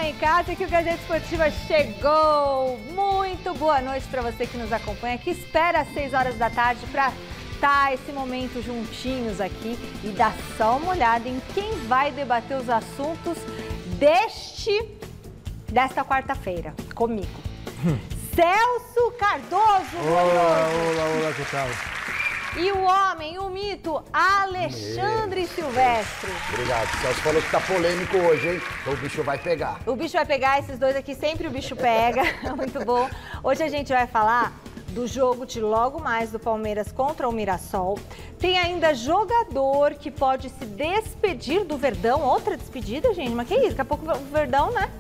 em casa que o Gazeta Esportiva chegou. Muito boa noite para você que nos acompanha, que espera às 6 horas da tarde para estar esse momento juntinhos aqui e dar só uma olhada em quem vai debater os assuntos desta quarta-feira comigo. Celso Cardoso. Olá, que tal? E o homem, o mito, Alexandre Silvestre. Obrigado. O Celso falou que tá polêmico hoje, hein? Então o bicho vai pegar. O bicho vai pegar, esses dois aqui sempre o bicho pega. Muito bom. Hoje a gente vai falar do jogo de logo mais do Palmeiras contra o Mirassol. Tem ainda jogador que pode se despedir do Verdão. Outra despedida, gente? Mas que isso? Daqui a pouco o Verdão, né?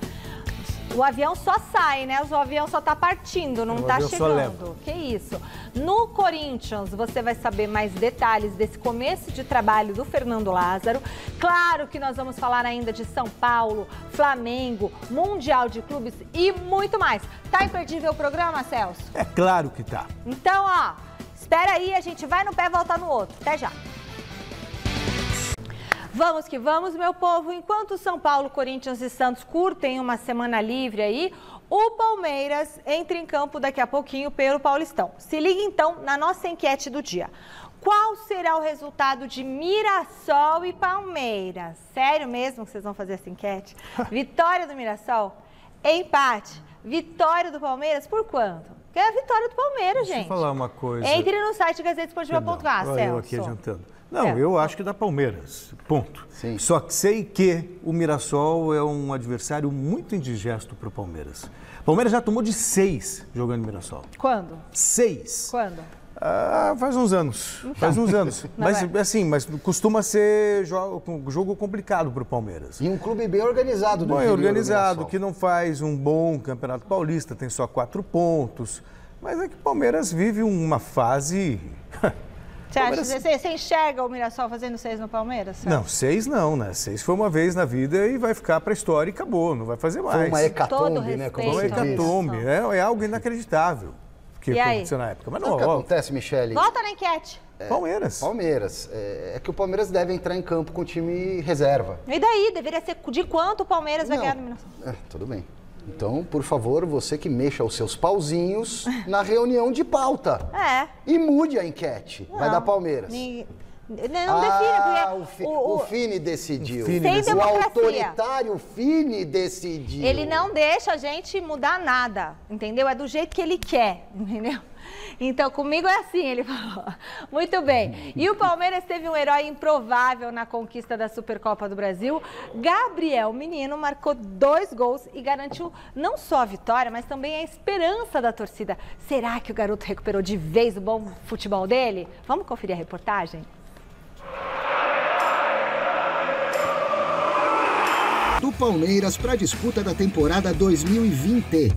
O avião só sai, né? O avião só tá partindo, não tá chegando. Que isso? No Corinthians, você vai saber mais detalhes desse começo de trabalho do Fernando Lázaro. Claro que nós vamos falar ainda de São Paulo, Flamengo, Mundial de Clubes e muito mais. Tá imperdível o programa, Celso? É claro que tá. Então, ó, espera aí, a gente vai no pé e volta no outro. Até já. Vamos que vamos, meu povo. Enquanto São Paulo, Corinthians e Santos curtem uma semana livre aí, o Palmeiras entra em campo daqui a pouquinho pelo Paulistão. Se liga então na nossa enquete do dia. Qual será o resultado de Mirassol e Palmeiras? Sério mesmo que vocês vão fazer essa enquete? Vitória do Mirassol? Empate? Vitória do Palmeiras? Por quanto? Porque é a vitória do Palmeiras, gente. Deixa eu falar uma coisa. Entre no site gazetesportiva.com, Celso. Eu aqui adiantando. Não, eu acho que dá Palmeiras, ponto. Sim. Só que sei que o Mirassol é um adversário muito indigesto para o Palmeiras. O Palmeiras já tomou de 6 jogando no Mirassol. Quando? 6. Quando? Faz uns anos. Então. Faz uns anos. Mas costuma ser jogo complicado para o Palmeiras. E um clube bem organizado. Bem organizado, que não faz um bom Campeonato Paulista, tem só 4 pontos. Mas é que o Palmeiras vive uma fase... Você enxerga o Mirassol fazendo 6 no Palmeiras? Celso? Não, 6 não, né? 6 foi uma vez na vida e vai ficar para a história e acabou, não vai fazer mais. Foi uma hecatombe, né? Como uma hecatombe, é algo inacreditável que aconteceu na época. Mas não, o que acontece, Michele? Volta na enquete. Palmeiras. Palmeiras. É que o Palmeiras deve entrar em campo com o time reserva. E daí? Deveria ser de quanto o Palmeiras vai ganhar no Mirassol? Tudo bem. Então, por favor, você que mexa os seus pauzinhos na reunião de pauta. E mude a enquete. Vai dar Palmeiras. Não define, porque o Fini decidiu. O autoritário Fini decidiu. Ele não deixa a gente mudar nada, entendeu? É do jeito que ele quer, entendeu? Então, comigo é assim, ele falou. Muito bem. E o Palmeiras teve um herói improvável na conquista da Supercopa do Brasil. Gabriel Menino marcou 2 gols e garantiu não só a vitória, mas também a esperança da torcida. Será que o garoto recuperou de vez o bom futebol dele? Vamos conferir a reportagem? Do Palmeiras para a disputa da temporada 2020.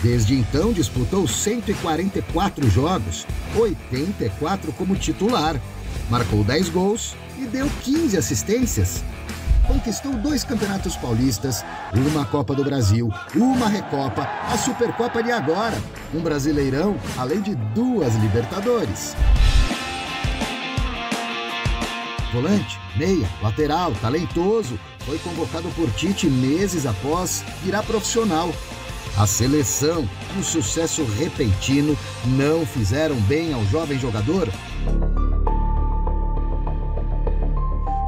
Desde então, disputou 144 jogos, 84 como titular. Marcou 10 gols e deu 15 assistências. Conquistou 2 campeonatos paulistas, uma Copa do Brasil, uma Recopa, a Supercopa de agora, um Brasileirão, além de 2 Libertadores. Volante, meia, lateral, talentoso, foi convocado por Tite meses após virar profissional. A seleção e o sucesso repentino não fizeram bem ao jovem jogador.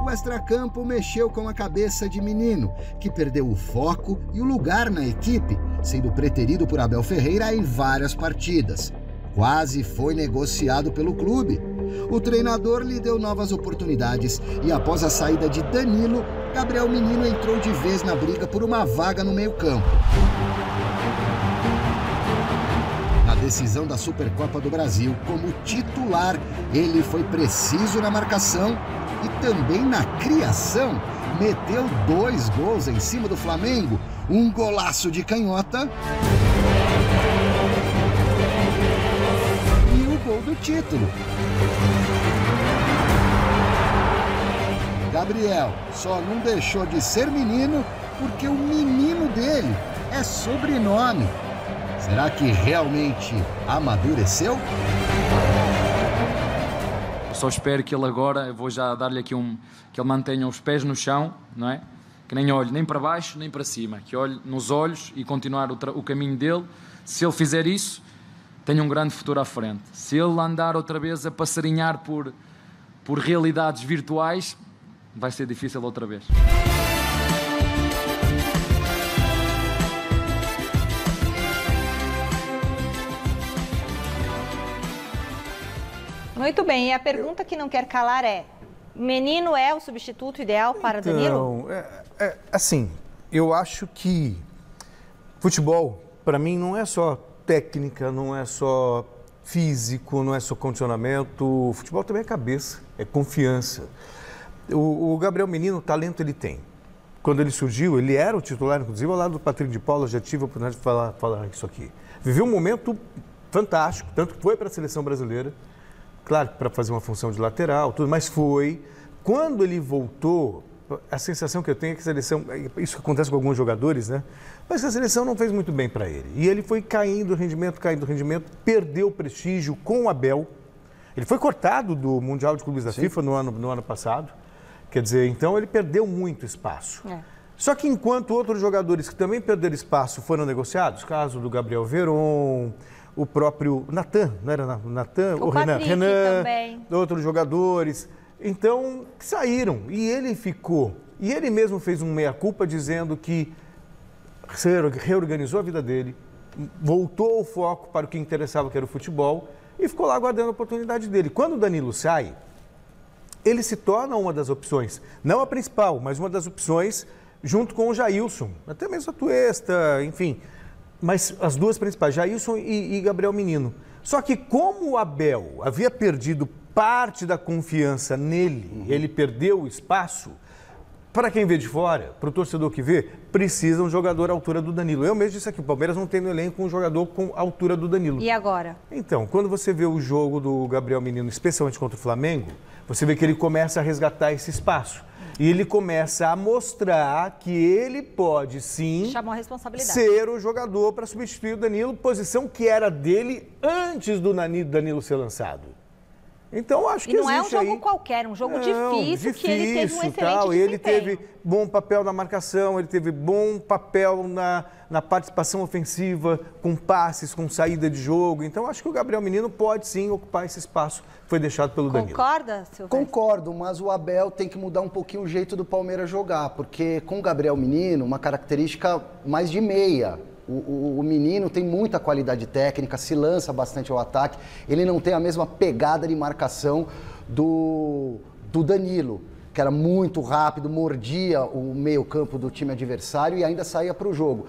O extracampo mexeu com a cabeça de Menino, que perdeu o foco e o lugar na equipe, sendo preterido por Abel Ferreira em várias partidas. Quase foi negociado pelo clube. O treinador lhe deu novas oportunidades e após a saída de Danilo, Gabriel Menino entrou de vez na briga por uma vaga no meio-campo. Na decisão da Supercopa do Brasil, como titular, ele foi preciso na marcação e também na criação. Meteu 2 gols em cima do Flamengo, um golaço de canhota e o gol do título. Gabriel só não deixou de ser menino porque o menino dele é sobrenome. Será que realmente amadureceu? Só espero que ele agora, eu vou já dar-lhe aqui que ele mantenha os pés no chão, não é? que nem olhe nem para baixo nem para cima, que olhe nos olhos e continuar o caminho dele. Se ele fizer isso, tem um grande futuro à frente. Se ele andar outra vez a passarinhar por realidades virtuais, vai ser difícil outra vez. Muito bem, e a pergunta que não quer calar é: Menino é o substituto ideal para Danilo? Assim, eu acho que futebol, para mim, não é só técnica, não é só físico, não é só condicionamento. Futebol também é cabeça, é confiança. O Gabriel Menino, talento ele tem. Quando ele surgiu, ele era o titular, inclusive ao lado do Patrick de Paula, já tive a oportunidade de falar isso aqui. Viveu um momento fantástico, tanto que foi para a seleção brasileira, claro, para fazer uma função de lateral, tudo, mas foi. Quando ele voltou, a sensação que eu tenho é que a seleção, isso acontece com alguns jogadores, né? Mas a seleção não fez muito bem para ele. E ele foi caindo rendimento, perdeu prestígio com o Abel. Ele foi cortado do Mundial de Clubes da FIFA no ano passado. Quer dizer, então ele perdeu muito espaço. Só que enquanto outros jogadores que também perderam espaço foram negociados, caso do Gabriel Veron, o próprio Natan, não era Natan? O Renan também. Outros jogadores. Então, saíram. E ele ficou. E ele mesmo fez um meia-culpa dizendo que reorganizou a vida dele, voltou o foco para o que interessava, que era o futebol, e ficou lá aguardando a oportunidade dele. Quando o Danilo sai, ele se torna uma das opções, não a principal, mas uma das opções, junto com o Jailson, até mesmo a Tuesta, enfim, mas as duas principais, Jailson e Gabriel Menino. Só que como o Abel havia perdido parte da confiança nele, ele perdeu o espaço, para quem vê de fora, para o torcedor que vê, precisa um jogador à altura do Danilo. Eu mesmo disse aqui, o Palmeiras não tem no elenco um jogador com a altura do Danilo. E agora? Então, quando você vê o jogo do Gabriel Menino, especialmente contra o Flamengo, você vê que ele começa a resgatar esse espaço. E ele começa a mostrar que ele pode, sim, chamou a responsabilidade, ser o jogador para substituir o Danilo, posição que era dele antes do Danilo ser lançado. Então, acho que não é um jogo qualquer, um jogo difícil, que ele teve um excelente desempenho. Ele teve bom papel na marcação, ele teve bom papel na participação ofensiva, com passes, com saída de jogo. Então, acho que o Gabriel Menino pode sim ocupar esse espaço que foi deixado pelo Danilo. Concorda, Silvestre? Concordo, mas o Abel tem que mudar um pouquinho o jeito do Palmeiras jogar, porque com o Gabriel Menino, uma característica mais de meia. O Menino tem muita qualidade técnica, se lança bastante ao ataque. Ele não tem a mesma pegada de marcação do Danilo, que era muito rápido, mordia o meio-campo do time adversário e ainda saía para o jogo.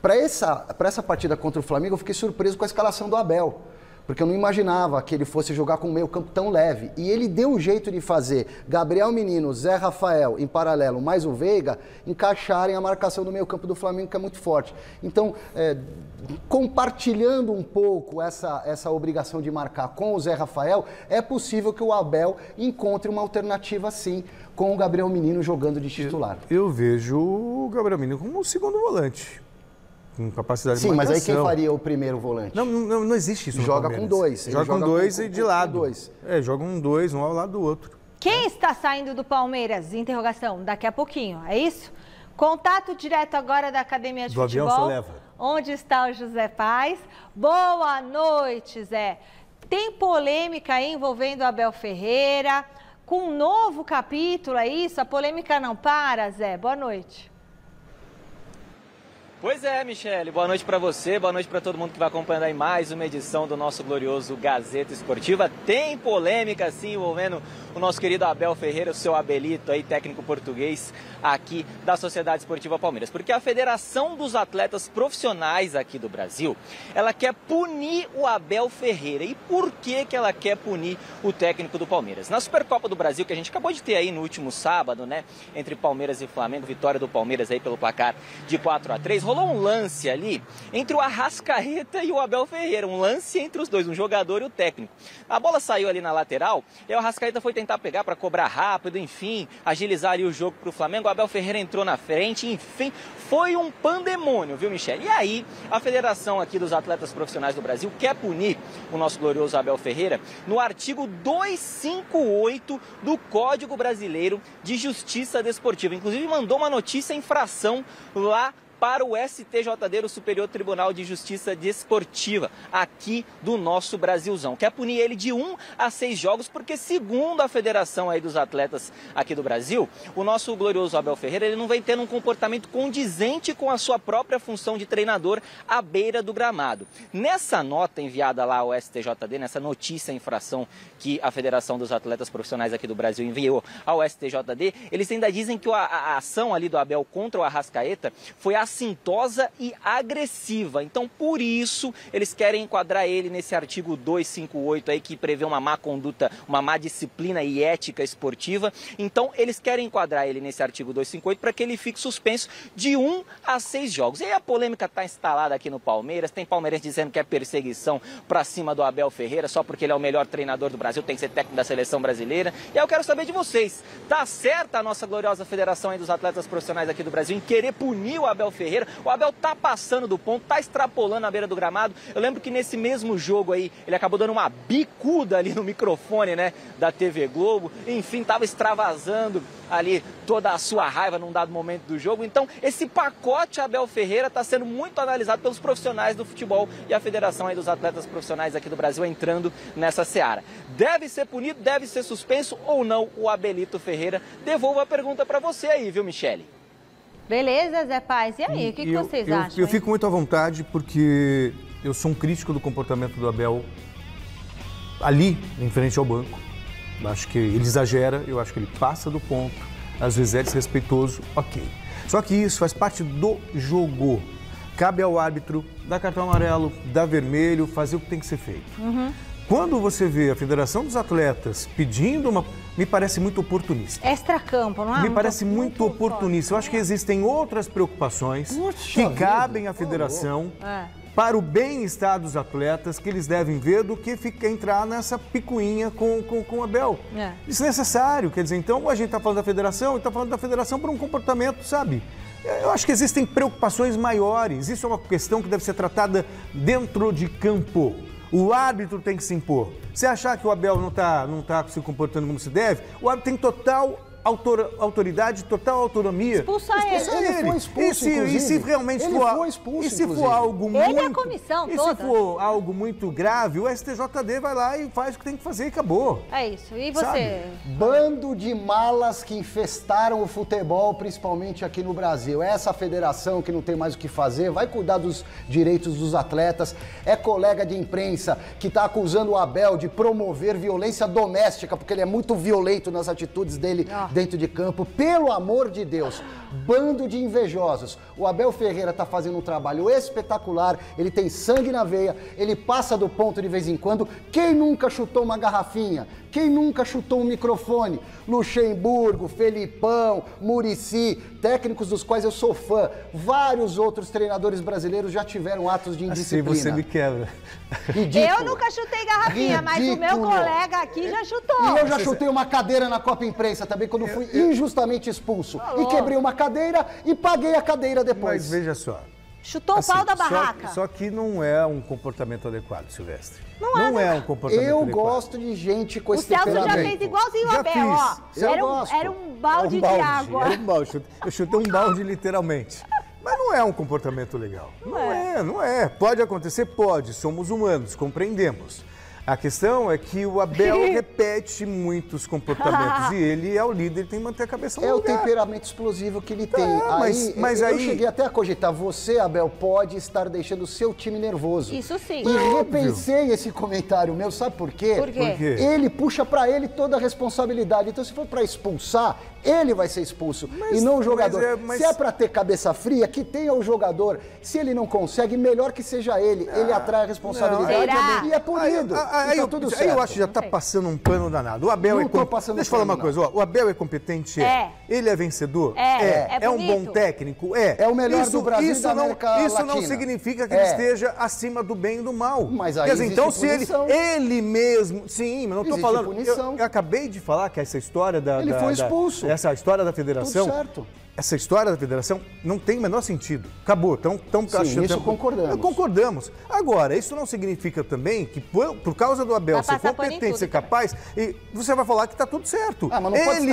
Para essa partida contra o Flamengo, eu fiquei surpreso com a escalação do Abel, porque eu não imaginava que ele fosse jogar com um meio-campo tão leve. E ele deu um jeito de fazer Gabriel Menino, Zé Rafael em paralelo, mais o Veiga, encaixarem a marcação do meio-campo do Flamengo, que é muito forte. Então, compartilhando um pouco essa obrigação de marcar com o Zé Rafael, é possível que o Abel encontre uma alternativa, sim, com o Gabriel Menino jogando de titular. Eu vejo o Gabriel Menino como um segundo volante. Com capacidade de marcação. Sim, mas aí quem faria o primeiro volante? Não existe isso. Joga com dois. Joga com dois e de lado. Joga um dois, um ao lado do outro. Quem está saindo do Palmeiras? Interrogação. Daqui a pouquinho, é isso? Contato direto agora da Academia de Futebol. Avião você leva. Onde está o José Paz? Boa noite, Zé. Tem polêmica aí envolvendo o Abel Ferreira, com um novo capítulo, é isso? A polêmica não para, Zé? Boa noite. Pois é, Michele, boa noite para você, boa noite para todo mundo que vai acompanhando aí mais uma edição do nosso glorioso Gazeta Esportiva. Tem polêmica, sim, envolvendo o nosso querido Abel Ferreira, o seu Abelito aí, técnico português aqui da Sociedade Esportiva Palmeiras. Porque a Federação dos Atletas Profissionais aqui do Brasil, ela quer punir o Abel Ferreira. E por que ela quer punir o técnico do Palmeiras? Na Supercopa do Brasil, que a gente acabou de ter aí no último sábado, né, entre Palmeiras e Flamengo, vitória do Palmeiras aí pelo placar de 4-3, rolou um lance ali entre o Arrascaeta e o Abel Ferreira, um lance entre os dois, um jogador e o técnico. A bola saiu ali na lateral e o Arrascaeta foi tentar pegar para cobrar rápido, enfim, agilizar ali o jogo para o Flamengo. O Abel Ferreira entrou na frente, enfim, foi um pandemônio, viu, Michele? E aí, a Federação aqui dos Atletas Profissionais do Brasil quer punir o nosso glorioso Abel Ferreira no artigo 258 do Código Brasileiro de Justiça Desportiva. Inclusive, mandou uma notícia infração lá para o STJD, o Superior Tribunal de Justiça Desportiva, aqui do nosso Brasilzão. Quer punir ele de 1 a 6 jogos, porque segundo a Federação aí dos Atletas aqui do Brasil, o nosso glorioso Abel Ferreira, ele não vem tendo um comportamento condizente com a sua própria função de treinador à beira do gramado. Nessa nota enviada lá ao STJD, nessa notícia infração que a Federação dos Atletas Profissionais aqui do Brasil enviou ao STJD, eles ainda dizem que a ação ali do Abel contra o Arrascaeta foi assintosa e agressiva. Então, por isso, eles querem enquadrar ele nesse artigo 258 aí, que prevê uma má conduta, uma má disciplina e ética esportiva. Então, eles querem enquadrar ele nesse artigo 258 para que ele fique suspenso de 1 a 6 jogos. E aí a polêmica está instalada aqui no Palmeiras. Tem palmeirense dizendo que é perseguição para cima do Abel Ferreira, só porque ele é o melhor treinador do Brasil, tem que ser técnico da seleção brasileira. E aí eu quero saber de vocês, tá certa a nossa gloriosa Federação aí dos Atletas Profissionais aqui do Brasil em querer punir o Abel Ferreira? O Abel tá passando do ponto, tá extrapolando a beira do gramado. Eu lembro que nesse mesmo jogo aí, ele acabou dando uma bicuda ali no microfone, né, da TV Globo. Enfim, tava extravasando ali toda a sua raiva num dado momento do jogo. Então, esse pacote Abel Ferreira está sendo muito analisado pelos profissionais do futebol e a Federação aí dos Atletas Profissionais aqui do Brasil entrando nessa seara. Deve ser punido, deve ser suspenso ou não o Abelito Ferreira? Devolvo a pergunta para você aí, viu, Michele? Beleza, Zé Paz? E aí, o que vocês acham? Eu fico muito à vontade porque eu sou um crítico do comportamento do Abel ali, em frente ao banco. Acho que ele exagera, eu acho que ele passa do ponto, às vezes é desrespeitoso, ok. Só que isso faz parte do jogo. Cabe ao árbitro dar cartão amarelo, dar vermelho, fazer o que tem que ser feito. Quando você vê a Federação dos Atletas pedindo uma... Me parece muito oportunista. Extracampo, não é? Me parece muito oportunista. Eu acho que existem outras preocupações que cabem à Federação para o bem-estar dos atletas, que eles devem ver, do que entrar nessa picuinha com o Abel. Desnecessário. Quer dizer, então a gente está falando da Federação e está falando da Federação por um comportamento, sabe? Eu acho que existem preocupações maiores. Isso é uma questão que deve ser tratada dentro de campo. O árbitro tem que se impor. Se achar que o Abel não tá se comportando como se deve, o árbitro tem total autoridade, total autonomia. Expulsar ele. Ele foi expulso, e se realmente for algo muito... Ele é a comissão toda. E se for algo muito grave, o STJD vai lá e faz o que tem que fazer e acabou. É isso. E você? Sabe? Bando de malas que infestaram o futebol, principalmente aqui no Brasil. Essa federação que não tem mais o que fazer, vai cuidar dos direitos dos atletas. É colega de imprensa que está acusando o Abel de promover violência doméstica, porque ele é muito violento nas atitudes dele dentro de campo. Pelo amor de Deus, bando de invejosos. O Abel Ferreira está fazendo um trabalho espetacular, ele tem sangue na veia, ele passa do ponto de vez em quando. Quem nunca chutou uma garrafinha? Quem nunca chutou um microfone? Luxemburgo, Felipão, Muricy, técnicos dos quais eu sou fã. Vários outros treinadores brasileiros já tiveram atos de indisciplina. Assim você me quebra. Ridículo. Eu nunca chutei garrafinha, mas o meu colega aqui já chutou. E eu já chutei uma cadeira na Copa Imprensa também, quando fui injustamente expulso. E quebrei uma cadeira e paguei a cadeira depois. Mas veja só. Chutou o pau da barraca. Só que não é um comportamento adequado, Silvestre. Não é um comportamento eu adequado. Gosto de gente com esse temperamento. temperamento. O Celso já fez igualzinho o Abel, ó. Era um balde de água. Era um balde. Eu chutei um balde literalmente. Mas não é um comportamento legal. Não é. Pode acontecer? Pode. Somos humanos, compreendemos. A questão é que o Abel repete muitos comportamentos e ele é o líder, ele tem que manter a cabeça no lugar. É o temperamento explosivo que ele tem. Mas eu aí... cheguei até a cogitar, você, Abel, pode estar deixando o seu time nervoso. Isso sim. E repensei esse comentário meu, sabe por quê? Por quê? Ele puxa pra ele toda a responsabilidade. Então, se for pra expulsar, ele vai ser expulso e não o jogador. Se é pra ter cabeça fria, que tenha o jogador. Se ele não consegue, melhor que seja ele. Ele atrai a responsabilidade e é punido. Aí eu acho que já está passando um pano danado. O Abel Não tô passando Deixa eu falar uma coisa. Ó, o Abel é competente? Ele é vencedor? É um bom técnico? É o melhor do Brasil e da América Latina. Isso não significa que ele esteja acima do bem e do mal. Mas aí então, se ele mesmo... Sim, mas não estou falando... Eu acabei de falar que essa história Ele foi expulso. Essa história da federação... Tudo certo. Essa história da federação não tem o menor sentido. Acabou. Isso concordamos. Concordamos. Agora, isso não significa também que por causa do Abel ser competente, ser capaz, e você vai falar que está tudo certo. Mas não pode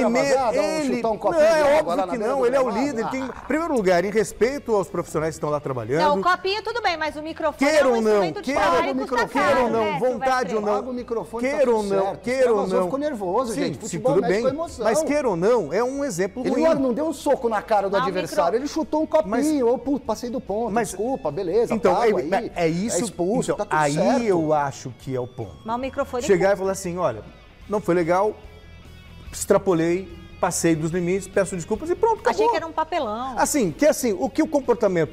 chutar um copinho de água lá na beira do ele é o gramado? líder. Em primeiro lugar, em respeito aos profissionais que estão lá trabalhando. Não, o copinho tudo bem, mas o microfone é um instrumento de trabalho e custa caro. Queiram ou não, vontade ou não. Paga o microfone, Queiram ou não, queiram ou não. Ficou nervoso, gente. Futebol tudo bem. Com emoção. Mas queiram ou não, é um exemplo ruim. Ele não deu um soco na cara do adversário, ele chutou um copinho, passei do ponto, desculpa, beleza, então, é isso, expulso, então, tá tudo aí certo. Eu acho que é o ponto. Mas o microfone chegar e falar assim, olha, não foi legal, extrapolei, passei dos limites, peço desculpas e pronto, acabou. Achei que era um papelão.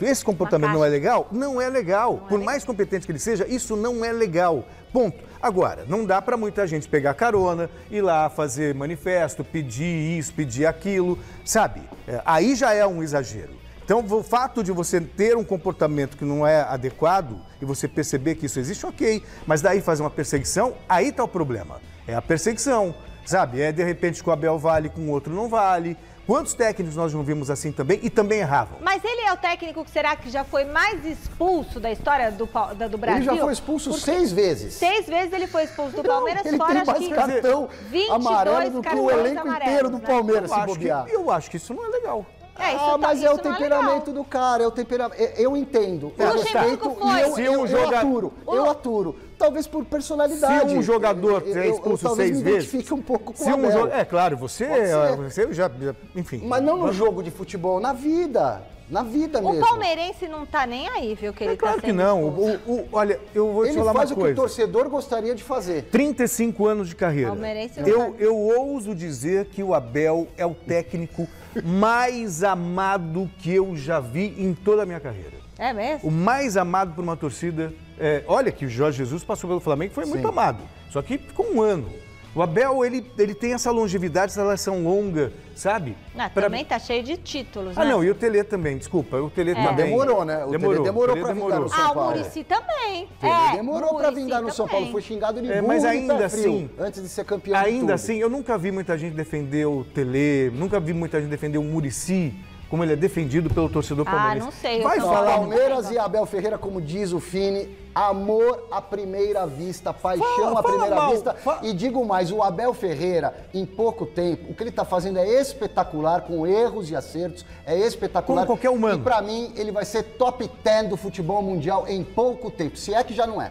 Esse comportamento não é legal, não é legal. Por mais competente que ele seja, isso não é legal. Ponto. Agora, não dá para muita gente pegar carona, ir lá fazer manifesto, pedir isso, pedir aquilo, sabe? Aí já é um exagero. Então, o fato de você ter um comportamento que não é adequado e você perceber que isso existe, ok. Mas daí fazer uma perseguição, aí tá o problema. É a perseguição, sabe? De repente que o Abel vale, com o outro não vale. Quantos técnicos nós não vimos assim também e também erravam? Mas ele é o técnico que será que já foi mais expulso da história do Brasil? Ele já foi expulso 6 vezes. 6 vezes ele foi expulso do Palmeiras, ele fora tem mais cartão amarelo do que o elenco inteiro do Palmeiras, se bobear. Eu acho que isso não é legal. Mas é o temperamento do cara, é o temperamento. Eu entendo. Eu respeito e eu aturo. Talvez por personalidade. Se um jogador é expulso 6 vezes... me identifique um pouco com o Abel. É claro, você já... Enfim. Mas não no jogo de futebol, na vida. Na vida mesmo. O palmeirense não tá nem aí, viu, que ele tá claro que não. Olha, eu vou te falar uma coisa. Ele faz o que o torcedor gostaria de fazer. 35 anos de carreira. Palmeirense eu ouso dizer que o Abel é o técnico mais amado que eu já vi em toda a minha carreira. É mesmo? O mais amado por uma torcida. Olha que o Jorge Jesus passou pelo Flamengo e foi muito amado. Só que ficou um ano. O Abel, ele tem essa longevidade, essa relação longa, sabe? Também tá cheio de títulos, né? Não, e o Tele também, desculpa. O Tele também. Demorou, né? O Tele demorou pra vingar no São Paulo. O Muricy também. Demorou pra vingar no São Paulo. Foi xingado de burro mas e ainda pé frio, assim, antes de ser campeão ainda assim, eu nunca vi muita gente defender o Tele, nunca vi muita gente defender o Muricy, como ele é defendido pelo torcedor palmeirense. Não sei. Vai falar Palmeiras e Abel Ferreira, como diz o Fini, amor à primeira vista, paixão à primeira vista. E digo mais, o Abel Ferreira, em pouco tempo, o que ele está fazendo é espetacular, com erros e acertos, é espetacular. Como qualquer humano. E para mim, ele vai ser top 10 do futebol mundial em pouco tempo, se é que já não é.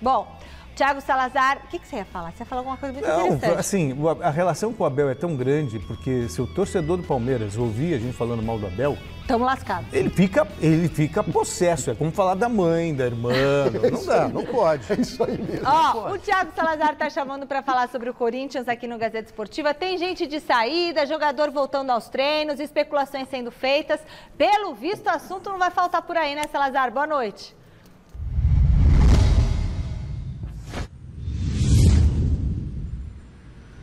Bom, Thiago Salazar, o que você ia falar? Você ia falar alguma coisa muito interessante. Assim, a relação com o Abel é tão grande, porque se o torcedor do Palmeiras ouvir a gente falando mal do Abel... Estamos lascados. Ele fica possesso, é como falar da mãe, da irmã, não dá, não pode. É isso aí mesmo. O Thiago Salazar tá chamando para falar sobre o Corinthians aqui no Gazeta Esportiva. Tem gente de saída, jogador voltando aos treinos, especulações sendo feitas. Pelo visto, o assunto não vai faltar por aí, né, Salazar? Boa noite.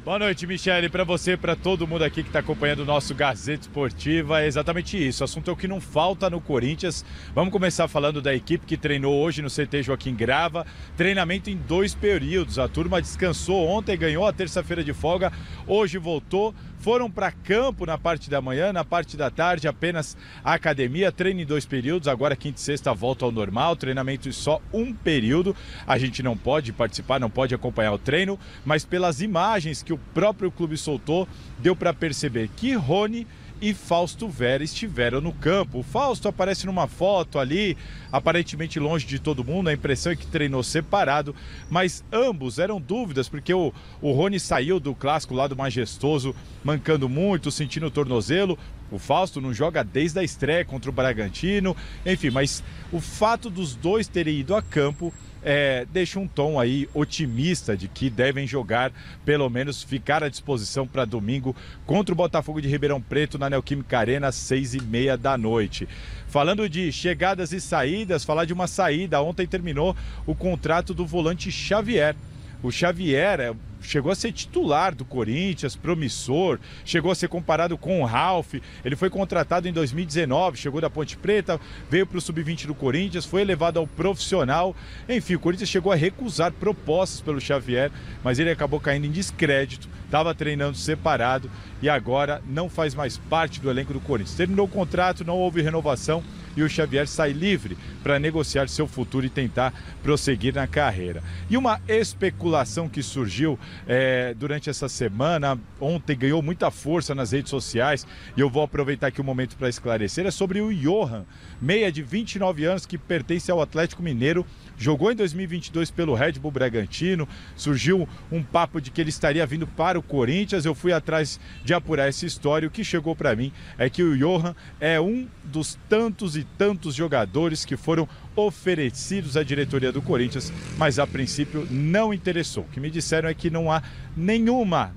Boa noite, Michele, para você, para todo mundo aqui que está acompanhando o nosso Gazeta Esportiva, é exatamente isso, o assunto é o que não falta no Corinthians. Vamos começar falando da equipe que treinou hoje no CT Joaquim Grava, treinamento em 2 períodos, a turma descansou ontem, ganhou a terça-feira de folga, hoje voltou, foram para campo na parte da manhã, na parte da tarde apenas a academia, treino em 2 períodos, agora quinta e sexta volta ao normal, treinamento em só 1 período, a gente não pode participar, não pode acompanhar o treino, mas pelas imagens que o próprio clube soltou, deu para perceber que Rony e Fausto Vera estiveram no campo. O Fausto aparece numa foto ali, aparentemente longe de todo mundo, a impressão é que treinou separado, mas ambos eram dúvidas, porque o Rony saiu do clássico lá do Majestoso, mancando muito, sentindo o tornozelo. O Fausto não joga desde a estreia contra o Bragantino, enfim, mas o fato dos dois terem ido a campo deixa um tom aí otimista de que devem jogar, pelo menos ficar à disposição para domingo contra o Botafogo de Ribeirão Preto na Neoquímica Arena às 6h30 da noite. Falando de chegadas e saídas, falar de uma saída, ontem terminou o contrato do volante Xavier. O Xavier chegou a ser titular do Corinthians, promissor, chegou a ser comparado com o Ralf. Ele foi contratado em 2019, chegou da Ponte Preta, veio para o Sub-20 do Corinthians, foi elevado ao profissional. Enfim, o Corinthians chegou a recusar propostas pelo Xavier, mas ele acabou caindo em descrédito, estava treinando separado e agora não faz mais parte do elenco do Corinthians. Terminou o contrato, não houve renovação e o Xavier sai livre para negociar seu futuro e tentar prosseguir na carreira. E uma especulação que surgiu durante essa semana, ontem ganhou muita força nas redes sociais, e eu vou aproveitar aqui o momento para esclarecer, é sobre o Johan, meia de 29 anos que pertence ao Atlético Mineiro, jogou em 2022 pelo Red Bull Bragantino, surgiu um papo de que ele estaria vindo para o Corinthians, eu fui atrás de apurar essa história, o que chegou para mim é que o Johan é um dos tantos e tantos jogadores que foram oferecidos à diretoria do Corinthians, mas a princípio não interessou. O que me disseram é que não há nenhuma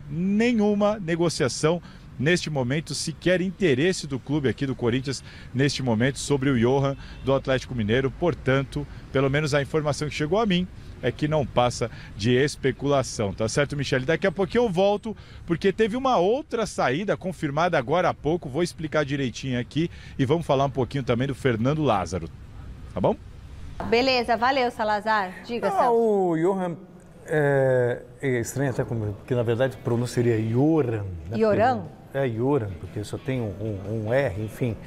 negociação neste momento, sequer interesse do clube aqui do Corinthians neste momento sobre o Johan do Atlético Mineiro. Portanto, pelo menos a informação que chegou a mim é que não passa de especulação, tá certo, Michele? Daqui a pouquinho eu volto, porque teve uma outra saída confirmada agora há pouco, vou explicar direitinho aqui e vamos falar um pouquinho também do Fernando Lázaro, tá bom? Beleza, valeu, Salazar. Diga, Celso. O Johan é estranho até, porque na verdade pronunciaria Joran. Né? Joran? Joran, porque só tem um R, enfim.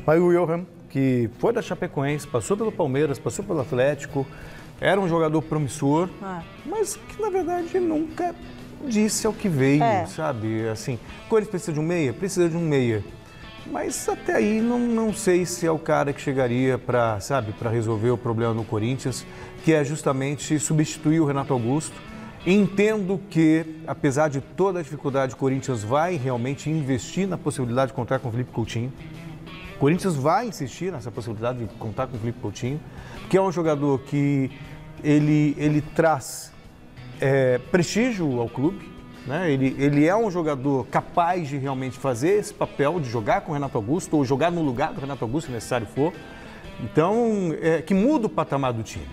Mas o Johan, que foi da Chapecoense, passou pelo Palmeiras, passou pelo Atlético, era um jogador promissor, mas que na verdade nunca disse ao que veio, sabe? Assim, o Corinthians precisa de um meia? Precisa de um meia. Mas até aí não sei se é o cara que chegaria para resolver o problema no Corinthians, que é justamente substituir o Renato Augusto. Entendo que, apesar de toda a dificuldade, o Corinthians vai realmente investir na possibilidade de contar com o Felipe Coutinho. O Corinthians vai insistir nessa possibilidade de contar com o Felipe Coutinho, que é um jogador que ele traz prestígio ao clube. Né? Ele é um jogador capaz de realmente fazer esse papel de jogar com o Renato Augusto ou jogar no lugar do Renato Augusto, se necessário for. Então, que muda o patamar do time.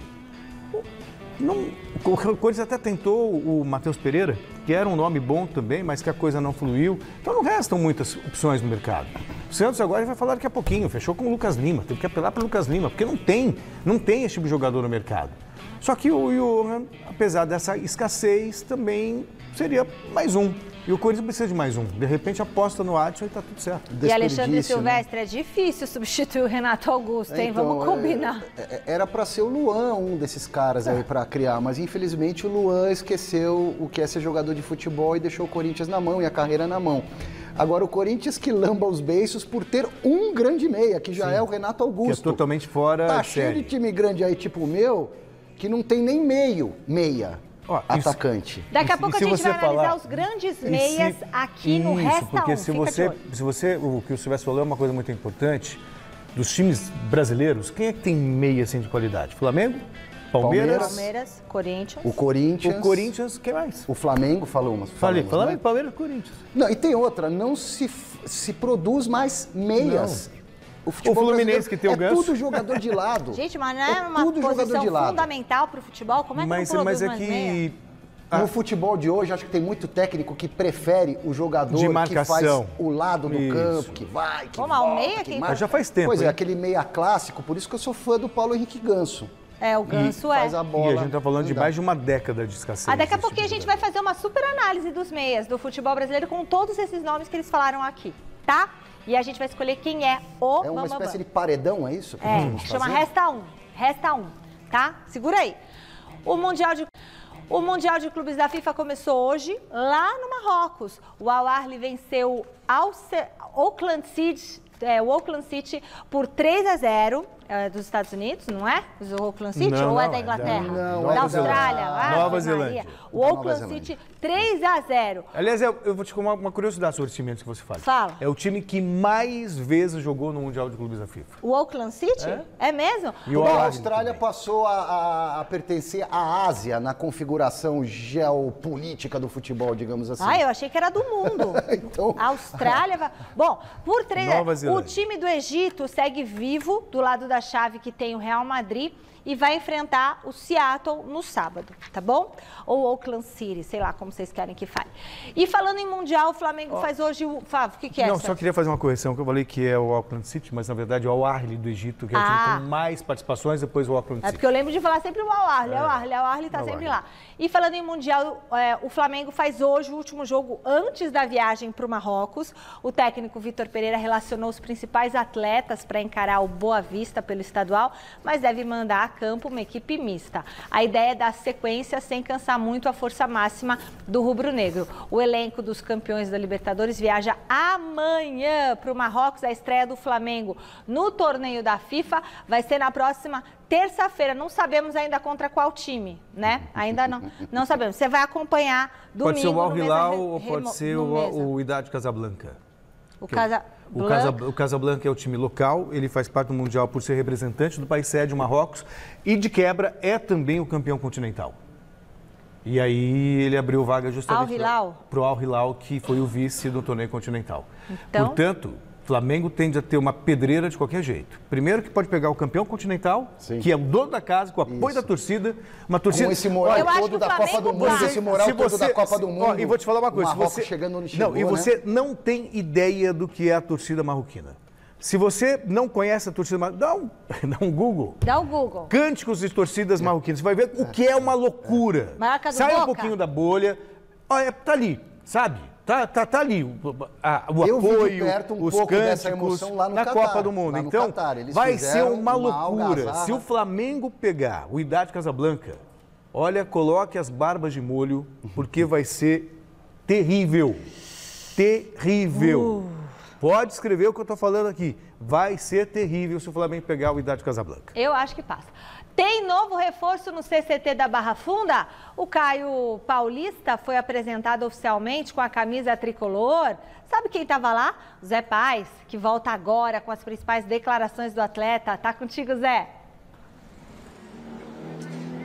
O Corinthians até tentou o Matheus Pereira, que era um nome bom também, mas que a coisa não fluiu. Então não restam muitas opções no mercado. O Santos agora vai falar daqui a pouquinho, fechou com o Lucas Lima, teve que apelar para o Lucas Lima, porque não tem esse tipo de jogador no mercado. Só que o Johan, apesar dessa escassez, também seria mais um. E o Corinthians precisa de mais um. De repente aposta no Adson e está tudo certo. E Alexandre Silvestre, né? É difícil substituir o Renato Augusto, hein? Então, vamos combinar. Era para ser o Luan um desses caras aí para criar, mas infelizmente o Luan esqueceu o que é ser jogador de futebol e deixou o Corinthians na mão e a carreira na mão. Agora o Corinthians que lamba os beiços por ter um grande meia, que já é o Renato Augusto. Que é totalmente fora Tá cheio de time grande aí, tipo o meu, que não tem nem meia. Atacante. Daqui a pouco a gente vai analisar os grandes meias aqui no Resta 1. Porque se você, o que o Silvestre falou é uma coisa muito importante, dos times brasileiros, quem é que tem meia assim de qualidade? Flamengo? Palmeiras, Corinthians. O Corinthians, quem mais? O Flamengo, Flamengo, Palmeiras, Corinthians. Não, e tem outra, não se produz mais meias. Não. O Fluminense que tem o Ganso. É tudo jogador de lado. Gente, mas não é uma posição fundamental para o futebol? Como é que não produz mais meia? No futebol de hoje, acho que tem muito técnico que prefere o jogador de marcação, que faz o lado do campo, que vai, que volta, o meia que marca. Já faz tempo. Pois é, aquele meia clássico, por isso que eu sou fã do Paulo Henrique Ganso. O Ganso faz a bola. E a gente está falando de mais de uma década de escassez. Daqui a pouquinho a gente vai fazer uma super análise dos meias do futebol brasileiro com todos esses nomes que eles falaram aqui, tá? E a gente vai escolher quem é o É uma espécie de paredão, é isso? Chama Resta 1, tá? Segura aí. O Mundial de Clubes da FIFA começou hoje, lá no Marrocos. O Al Ahly venceu o Auckland City por 3-0. Dos Estados Unidos, não é? O Auckland City? Ou é da Inglaterra? Não, da Austrália. Nova Zelândia. O Auckland City, 3-0. Aliás, eu vou te contar uma curiosidade sobre os times que você fala. Fala. É o time que mais vezes jogou no Mundial de Clubes da FIFA. O Auckland City? É mesmo? E a Austrália passou a pertencer à Ásia na configuração geopolítica do futebol, digamos assim. Eu achei que era do mundo. Então... A Austrália... Bom, por 3-0, o time do Egito segue vivo do lado da da chave que tem o Real Madrid e vai enfrentar o Seattle no sábado, tá bom? Ou Oakland City, sei lá como vocês querem que fale. E falando em Mundial, o Flamengo faz hoje o... Fábio, o que é? Não, só queria fazer uma correção, que eu falei que é o Auckland City, mas na verdade é o Al-Ahly do Egito, que é o time com mais participações, depois o Auckland City. É porque eu lembro de falar sempre o Al-Ahly, o Al-Ahly tá sempre lá. E falando em Mundial, o Flamengo faz hoje o último jogo antes da viagem para o Marrocos. O técnico Vitor Pereira relacionou os principais atletas para encarar o Boa Vista pelo estadual, mas deve mandar a campo uma equipe mista. A ideia é dar sequência sem cansar muito a força máxima do rubro-negro. O elenco dos campeões da Libertadores viaja amanhã para o Marrocos. A estreia do Flamengo no torneio da FIFA vai ser na próxima terça-feira. Não sabemos ainda contra qual time, né? Ainda não sabemos. Você vai acompanhar domingo. Pode ser o Al-Hilal ou pode ser o Wydad Casablanca. O Casablanca é o time local, ele faz parte do Mundial por ser representante do país sede, o Marrocos, e de quebra é também o campeão continental. E aí ele abriu vaga justamente para o Al-Hilal, que foi o vice do torneio continental. Então... Portanto, o Flamengo tende a ter uma pedreira de qualquer jeito. Primeiro que pode pegar o campeão continental, sim, que é o dono da casa, com o apoio da torcida. Uma torcida... Com esse moral todo da Copa do Mundo, esse moral todo da Copa do Mundo. E vou te falar uma coisa. Marrocos chegando onde chegou, e você não tem ideia do que é a torcida marroquina. Se você não conhece a torcida marroquina, dá um Google. Dá um Google. Cânticos de torcidas marroquinas. Você vai ver o que é uma loucura. Sai um pouquinho da bolha. Olha, tá ali, sabe? Tá ali o apoio, os cânticos na Copa do Mundo. Então, vai ser uma loucura. Se o Flamengo pegar o Wydad Casablanca, olha, coloque as barbas de molho, porque vai ser terrível. Terrível. Pode escrever o que eu estou falando aqui. Vai ser terrível se o Flamengo pegar o Wydad Casablanca. Eu acho que passa. Tem novo reforço no CCT da Barra Funda? O Caio Paulista foi apresentado oficialmente com a camisa tricolor. Sabe quem estava lá? O Zé Paz, que volta agora com as principais declarações do atleta. Tá contigo, Zé?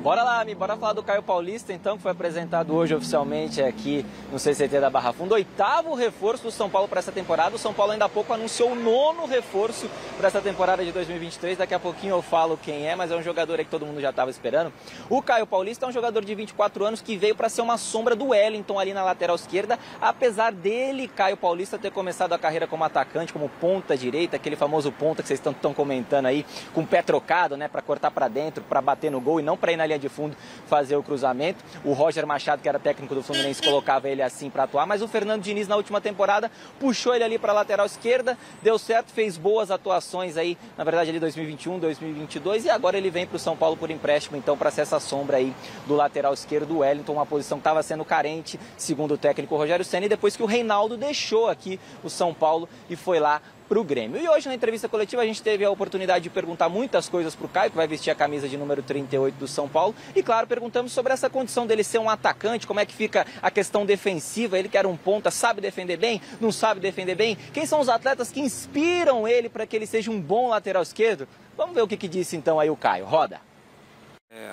Bora lá, Mi, bora falar do Caio Paulista, então, que foi apresentado hoje oficialmente aqui no CCT da Barra Funda. 8º reforço do São Paulo para essa temporada. O São Paulo ainda há pouco anunciou o 9º reforço para essa temporada de 2023. Daqui a pouquinho eu falo quem é, mas é um jogador aí que todo mundo já estava esperando. O Caio Paulista é um jogador de 24 anos que veio para ser uma sombra do Wellington ali na lateral esquerda. Apesar dele, Caio Paulista, ter começado a carreira como atacante, como ponta direita, aquele famoso ponta que vocês estão comentando aí, com o pé trocado, né, para cortar para dentro, para bater no gol e não para ir na linha de fundo fazer o cruzamento. O Roger Machado, que era técnico do Fluminense, colocava ele assim para atuar, mas o Fernando Diniz na última temporada puxou ele ali para a lateral esquerda, deu certo, fez boas atuações aí, na verdade ali 2021, 2022, e agora ele vem para o São Paulo por empréstimo, então, para ser essa sombra aí do lateral esquerdo do Wellington, uma posição que estava sendo carente, segundo o técnico Rogério Ceni, depois que o Reinaldo deixou aqui o São Paulo e foi lá para o Grêmio. E hoje na entrevista coletiva a gente teve a oportunidade de perguntar muitas coisas para o Caio, que vai vestir a camisa de número 38 do São Paulo. E claro, perguntamos sobre essa condição dele ser um atacante, como é que fica a questão defensiva, ele que era um ponta, sabe defender bem, não sabe defender bem? Quem são os atletas que inspiram ele para que ele seja um bom lateral esquerdo? Vamos ver o que disse então aí o Caio. Roda.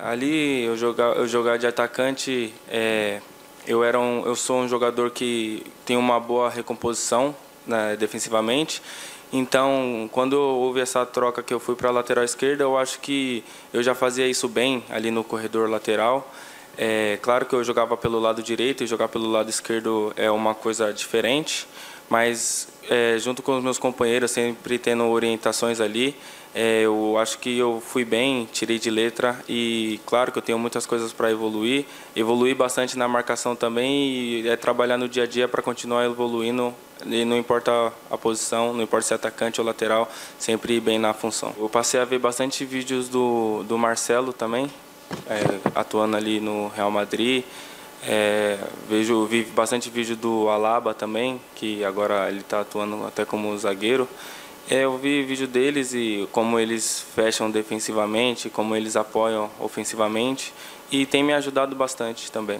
Ali eu jogar de atacante, eu sou um jogador que tem uma boa recomposição, né, defensivamente. Então, quando houve essa troca que eu fui para a lateral esquerda, eu acho que eu já fazia isso bem ali no corredor lateral. Claro que eu jogava pelo lado direito e jogar pelo lado esquerdo é uma coisa diferente, mas junto com os meus companheiros, sempre tendo orientações ali, eu acho que eu fui bem, tirei de letra e claro que eu tenho muitas coisas para evoluir bastante na marcação também e trabalhar no dia a dia para continuar evoluindo. E não importa a posição, não importa se é atacante ou lateral, sempre ir bem na função. Eu passei a ver bastante vídeos do Marcelo também, atuando ali no Real Madrid. Vi bastante vídeo do Alaba também, que agora ele está atuando até como zagueiro. Eu vi vídeo deles e como eles fecham defensivamente, como eles apoiam ofensivamente e tem me ajudado bastante também.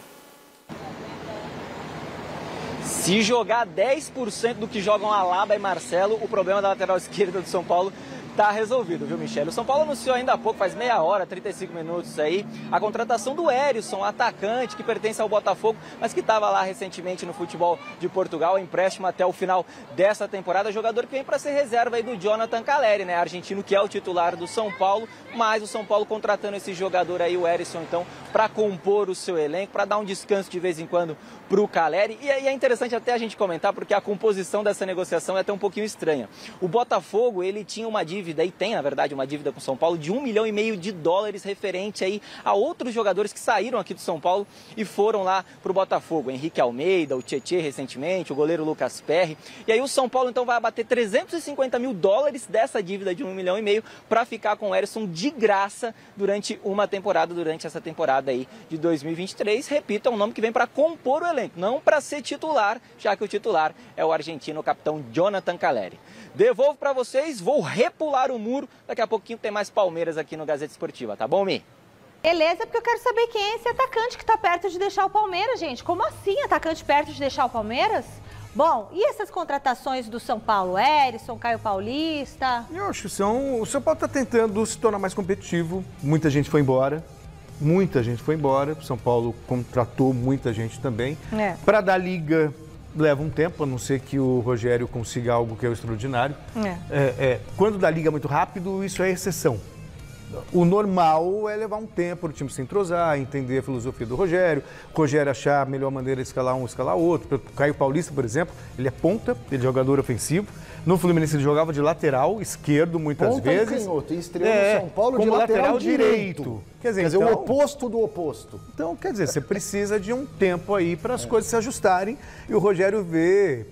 Se jogar 10% do que jogam Alaba e Marcelo, o problema da lateral esquerda do São Paulo tá resolvido, viu, Michele? O São Paulo anunciou ainda há pouco, faz meia hora, 35 minutos aí, a contratação do Hérisson, atacante que pertence ao Botafogo, mas que estava lá recentemente no futebol de Portugal, empréstimo até o final dessa temporada, jogador que vem para ser reserva aí do Jonathan Calleri, né, argentino que é o titular do São Paulo, mas o São Paulo contratando esse jogador aí, o Hérisson, então, para compor o seu elenco, para dar um descanso de vez em quando para o Calleri. E aí é interessante até a gente comentar, porque a composição dessa negociação é até um pouquinho estranha. O Botafogo, ele tinha uma dívida, e tem, na verdade, uma dívida com o São Paulo de $1,5 milhão referente aí a outros jogadores que saíram aqui do São Paulo e foram lá para o Botafogo. Henrique Almeida, o Tietê recentemente, o goleiro Lucas Perry. E aí o São Paulo, então, vai abater $350 mil dessa dívida de $1,5 milhão para ficar com o Hérisson de graça durante uma temporada, durante essa temporada aí de 2023. Repito, é um nome que vem para compor o elenco, não para ser titular, já que o titular é o argentino, o capitão Jonathan Calleri. Devolvo para vocês, vou repular o muro, daqui a pouquinho tem mais Palmeiras aqui no Gazeta Esportiva, tá bom, Mi? Beleza, porque eu quero saber quem é esse atacante que tá perto de deixar o Palmeiras, gente. Como assim, atacante perto de deixar o Palmeiras? Bom, e essas contratações do São Paulo? Hérisson, Caio Paulista? Eu acho que o São Paulo está tentando se tornar mais competitivo. Muita gente foi embora. O São Paulo contratou muita gente também. Para dar liga, leva um tempo, a não ser que o Rogério consiga algo que é extraordinário. Quando dá liga muito rápido, isso é exceção. O normal é levar um tempo para o time se entrosar, entender a filosofia do Rogério, o Rogério achar a melhor maneira de escalar um, escalar outro. O Caio Paulista, por exemplo, ele é ponta, ele é jogador ofensivo. No Fluminense ele jogava de lateral esquerdo muitas ponta vezes. E canhoto, e estreou no São Paulo como de lateral direito. Quer dizer, então, o oposto do oposto. Então, quer dizer, você precisa de um tempo aí para as coisas se ajustarem e o Rogério vê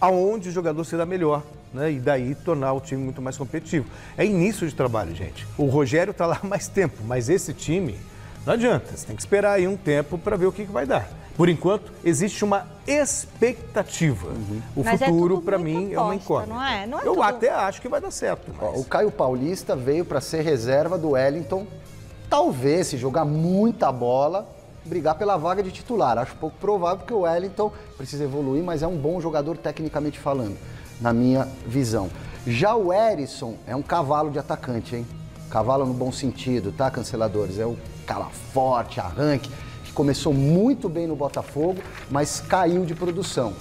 aonde o jogador se dá melhor. Né? E daí tornar o time muito mais competitivo. É início de trabalho, gente. O Rogério está lá há mais tempo, mas esse time não adianta. Você tem que esperar aí um tempo para ver o que vai dar. Por enquanto, existe uma expectativa. O futuro, para mim, é uma incógnita. Eu até acho que vai dar certo. Mas... O Caio Paulista veio para ser reserva do Wellington. Talvez, se jogar muita bola, brigar pela vaga de titular. Acho pouco provável, porque o Wellington precisa evoluir, mas é um bom jogador tecnicamente falando, na minha visão. Já o Hérisson é um cavalo de atacante, hein? Cavalo no bom sentido, tá, canceladores? É um cara forte, arranque, que começou muito bem no Botafogo, mas caiu de produção.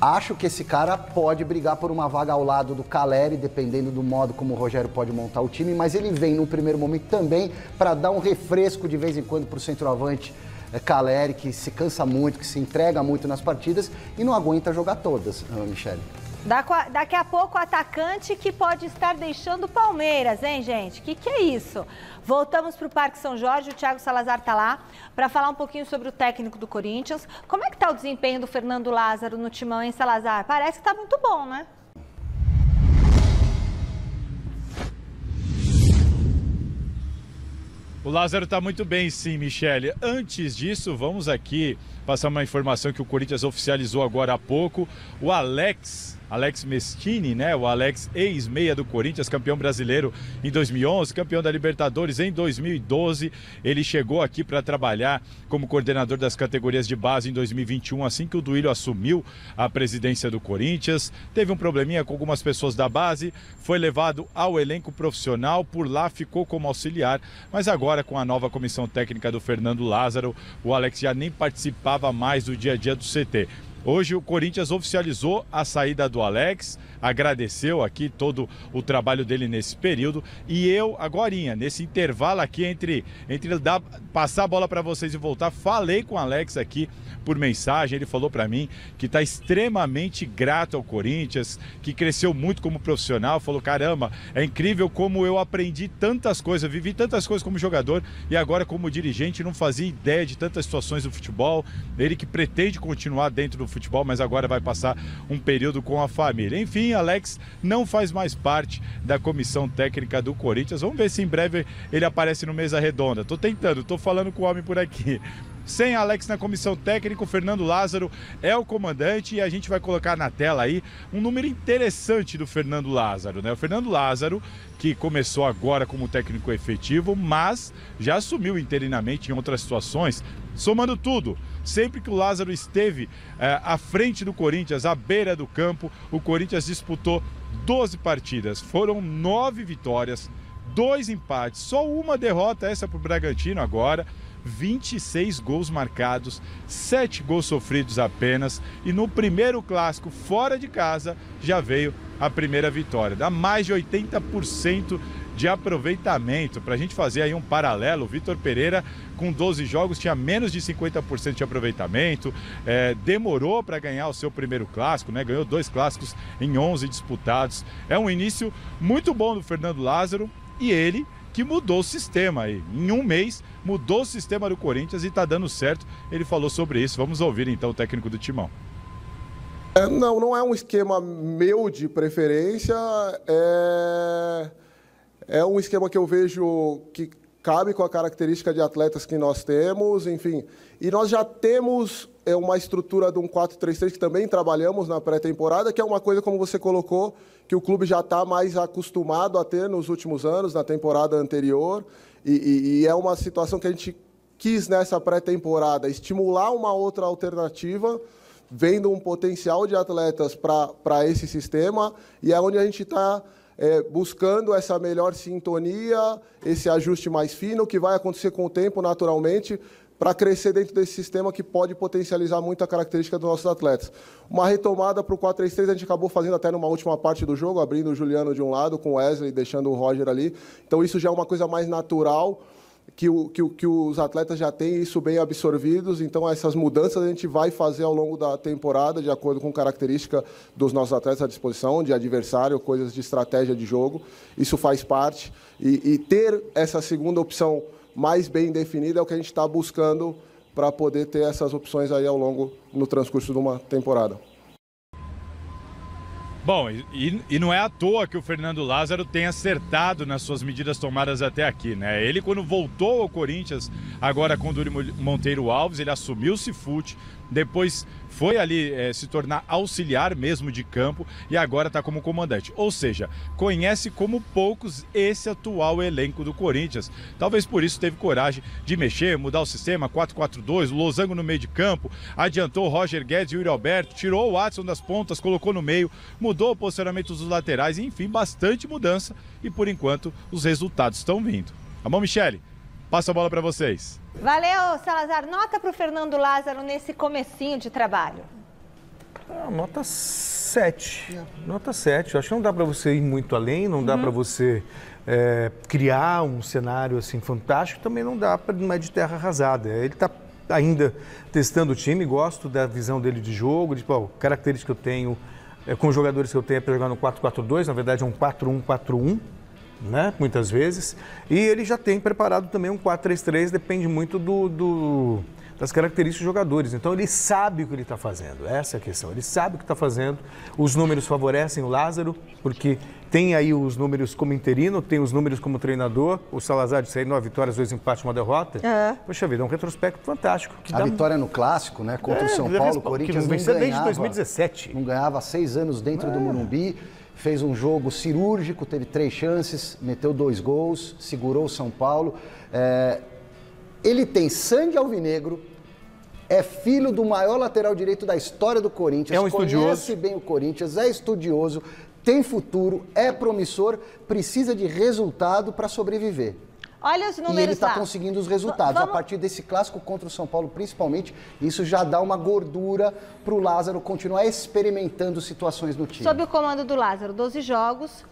Acho que esse cara pode brigar por uma vaga ao lado do Calleri, dependendo do modo como o Rogério pode montar o time, mas ele vem no primeiro momento também para dar um refresco de vez em quando para o centroavante Calleri, que se cansa muito, que se entrega muito nas partidas e não aguenta jogar todas, Michele. Daqui a pouco o atacante que pode estar deixando o Palmeiras, hein, gente? Que é isso? Voltamos para o Parque São Jorge, o Thiago Salazar está lá para falar um pouquinho sobre o técnico do Corinthians. Como é que está o desempenho do Fernando Lázaro no timão, hein, Salazar? Parece que está muito bom, né? O Lázaro está muito bem, sim, Michele. Antes disso, vamos aqui passar uma informação que o Corinthians oficializou agora há pouco. O Alex Mestini, né? O Alex, ex-meia do Corinthians, campeão brasileiro em 2011, campeão da Libertadores em 2012. Ele chegou aqui para trabalhar como coordenador das categorias de base em 2021, assim que o Duílio assumiu a presidência do Corinthians. Teve um probleminha com algumas pessoas da base, foi levado ao elenco profissional, por lá ficou como auxiliar, mas agora com a nova comissão técnica do Fernando Lázaro, o Alex já nem participava mais do dia a dia do CT. Hoje o Corinthians oficializou a saída do Alex, agradeceu aqui todo o trabalho dele nesse período e eu, agorinha, nesse intervalo aqui entre passar a bola para vocês e voltar, falei com o Alex aqui por mensagem, ele falou para mim que está extremamente grato ao Corinthians, que cresceu muito como profissional, falou, caramba, é incrível como eu aprendi tantas coisas, vivi tantas coisas como jogador e agora como dirigente não fazia ideia de tantas situações do futebol, ele que pretende continuar dentro do futebol, mas agora vai passar um período com a família. Enfim, Alex não faz mais parte da comissão técnica do Corinthians. Vamos ver se em breve ele aparece no Mesa Redonda. Tô tentando, tô falando com o homem por aqui. Sem Alex na comissão técnica, o Fernando Lázaro é o comandante e a gente vai colocar na tela aí um número interessante do Fernando Lázaro, né? O Fernando Lázaro, que começou agora como técnico efetivo, mas já assumiu interinamente em outras situações, somando tudo. Sempre que o Lázaro esteve à frente do Corinthians, à beira do campo, o Corinthians disputou 12 partidas, foram 9 vitórias, 2 empates, só uma derrota, essa para o Bragantino agora. 26 gols marcados, 7 gols sofridos apenas, e no primeiro clássico fora de casa já veio a primeira vitória. Dá mais de 80% de aproveitamento. Para a gente fazer aí um paralelo, o Vitor Pereira com 12 jogos tinha menos de 50% de aproveitamento, demorou para ganhar o seu primeiro clássico, né? Ganhou 2 clássicos em 11 disputados. É um início muito bom do Fernando Lázaro, e ele que mudou o sistema aí. Em um mês, mudou o sistema do Corinthians e está dando certo. Ele falou sobre isso. Vamos ouvir então o técnico do Timão. Não é um esquema meu de preferência, é um esquema que eu vejo que cabe com a característica de atletas que nós temos, enfim. E nós já temos uma estrutura de um 4-3-3 que também trabalhamos na pré-temporada, que é uma coisa, como você colocou, que o clube já está mais acostumado a ter nos últimos anos, na temporada anterior, e é uma situação que a gente quis nessa pré-temporada, estimular uma outra alternativa, vendo um potencial de atletas para esse sistema, e é onde a gente está buscando essa melhor sintonia, esse ajuste mais fino, que vai acontecer com o tempo, naturalmente, para crescer dentro desse sistema que pode potencializar muito a característica dos nossos atletas. Uma retomada para o 4-3-3 a gente acabou fazendo até numa última parte do jogo, abrindo o Juliano de um lado com o Wesley, deixando o Roger ali. Então isso já é uma coisa mais natural que os atletas já têm isso bem absorvidos. Então essas mudanças a gente vai fazer ao longo da temporada, de acordo com a característica dos nossos atletas à disposição, de adversário, coisas de estratégia de jogo. Isso faz parte. E ter essa segunda opção mais bem definida é o que a gente está buscando para poder ter essas opções aí ao longo, no transcurso de uma temporada. Bom, e não é à toa que o Fernando Lázaro tem acertado nas suas medidas tomadas até aqui, né? Ele, quando voltou ao Corinthians, agora com o Duri Monteiro Alves, ele assumiu o Cifute, depois foi ali se tornar auxiliar mesmo de campo e agora está como comandante. Ou seja, conhece como poucos esse atual elenco do Corinthians. Talvez por isso teve coragem de mexer, mudar o sistema, 4-4-2, o losango no meio de campo, adiantou o Roger Guedes e o Yuri Alberto, tirou o Watson das pontas, colocou no meio, mudou o posicionamento dos laterais, enfim, bastante mudança e por enquanto os resultados estão vindo. Tá bom, Michele? Passo a bola para vocês. Valeu, Salazar. Nota para o Fernando Lázaro nesse comecinho de trabalho. Nota 7. Nota 7. Eu acho que não dá para você ir muito além, não dá para você criar um cenário assim fantástico, também não dá para não é de terra arrasada. Ele está ainda testando o time, gosto da visão dele de jogo, de características que eu tenho com os jogadores que eu tenho para jogar no 4-4-2, na verdade é um 4-1-4-1. Né? Muitas vezes, e ele já tem preparado também um 4-3-3, depende muito das características dos jogadores, então ele sabe o que ele está fazendo, essa é a questão, ele sabe o que está fazendo, os números favorecem o Lázaro, porque tem aí os números como interino, tem os números como treinador, o Salazar disse aí 9 vitórias, 2 empates, 1 derrota, poxa vida, é um retrospecto fantástico. A vitória no Clássico, né, contra o São Paulo, o Corinthians não ganhava, desde 2017. Não ganhava há 6 anos dentro do Morumbi. Fez um jogo cirúrgico, teve 3 chances, meteu 2 gols, segurou o São Paulo. Ele tem sangue alvinegro, é filho do maior lateral direito da história do Corinthians, conhece bem o Corinthians, é estudioso, tem futuro, é promissor, precisa de resultado para sobreviver. Olha os números. E ele está conseguindo os resultados. A partir desse clássico contra o São Paulo, principalmente, isso já dá uma gordura para o Lázaro continuar experimentando situações no time. Sob o comando do Lázaro, 12 jogos,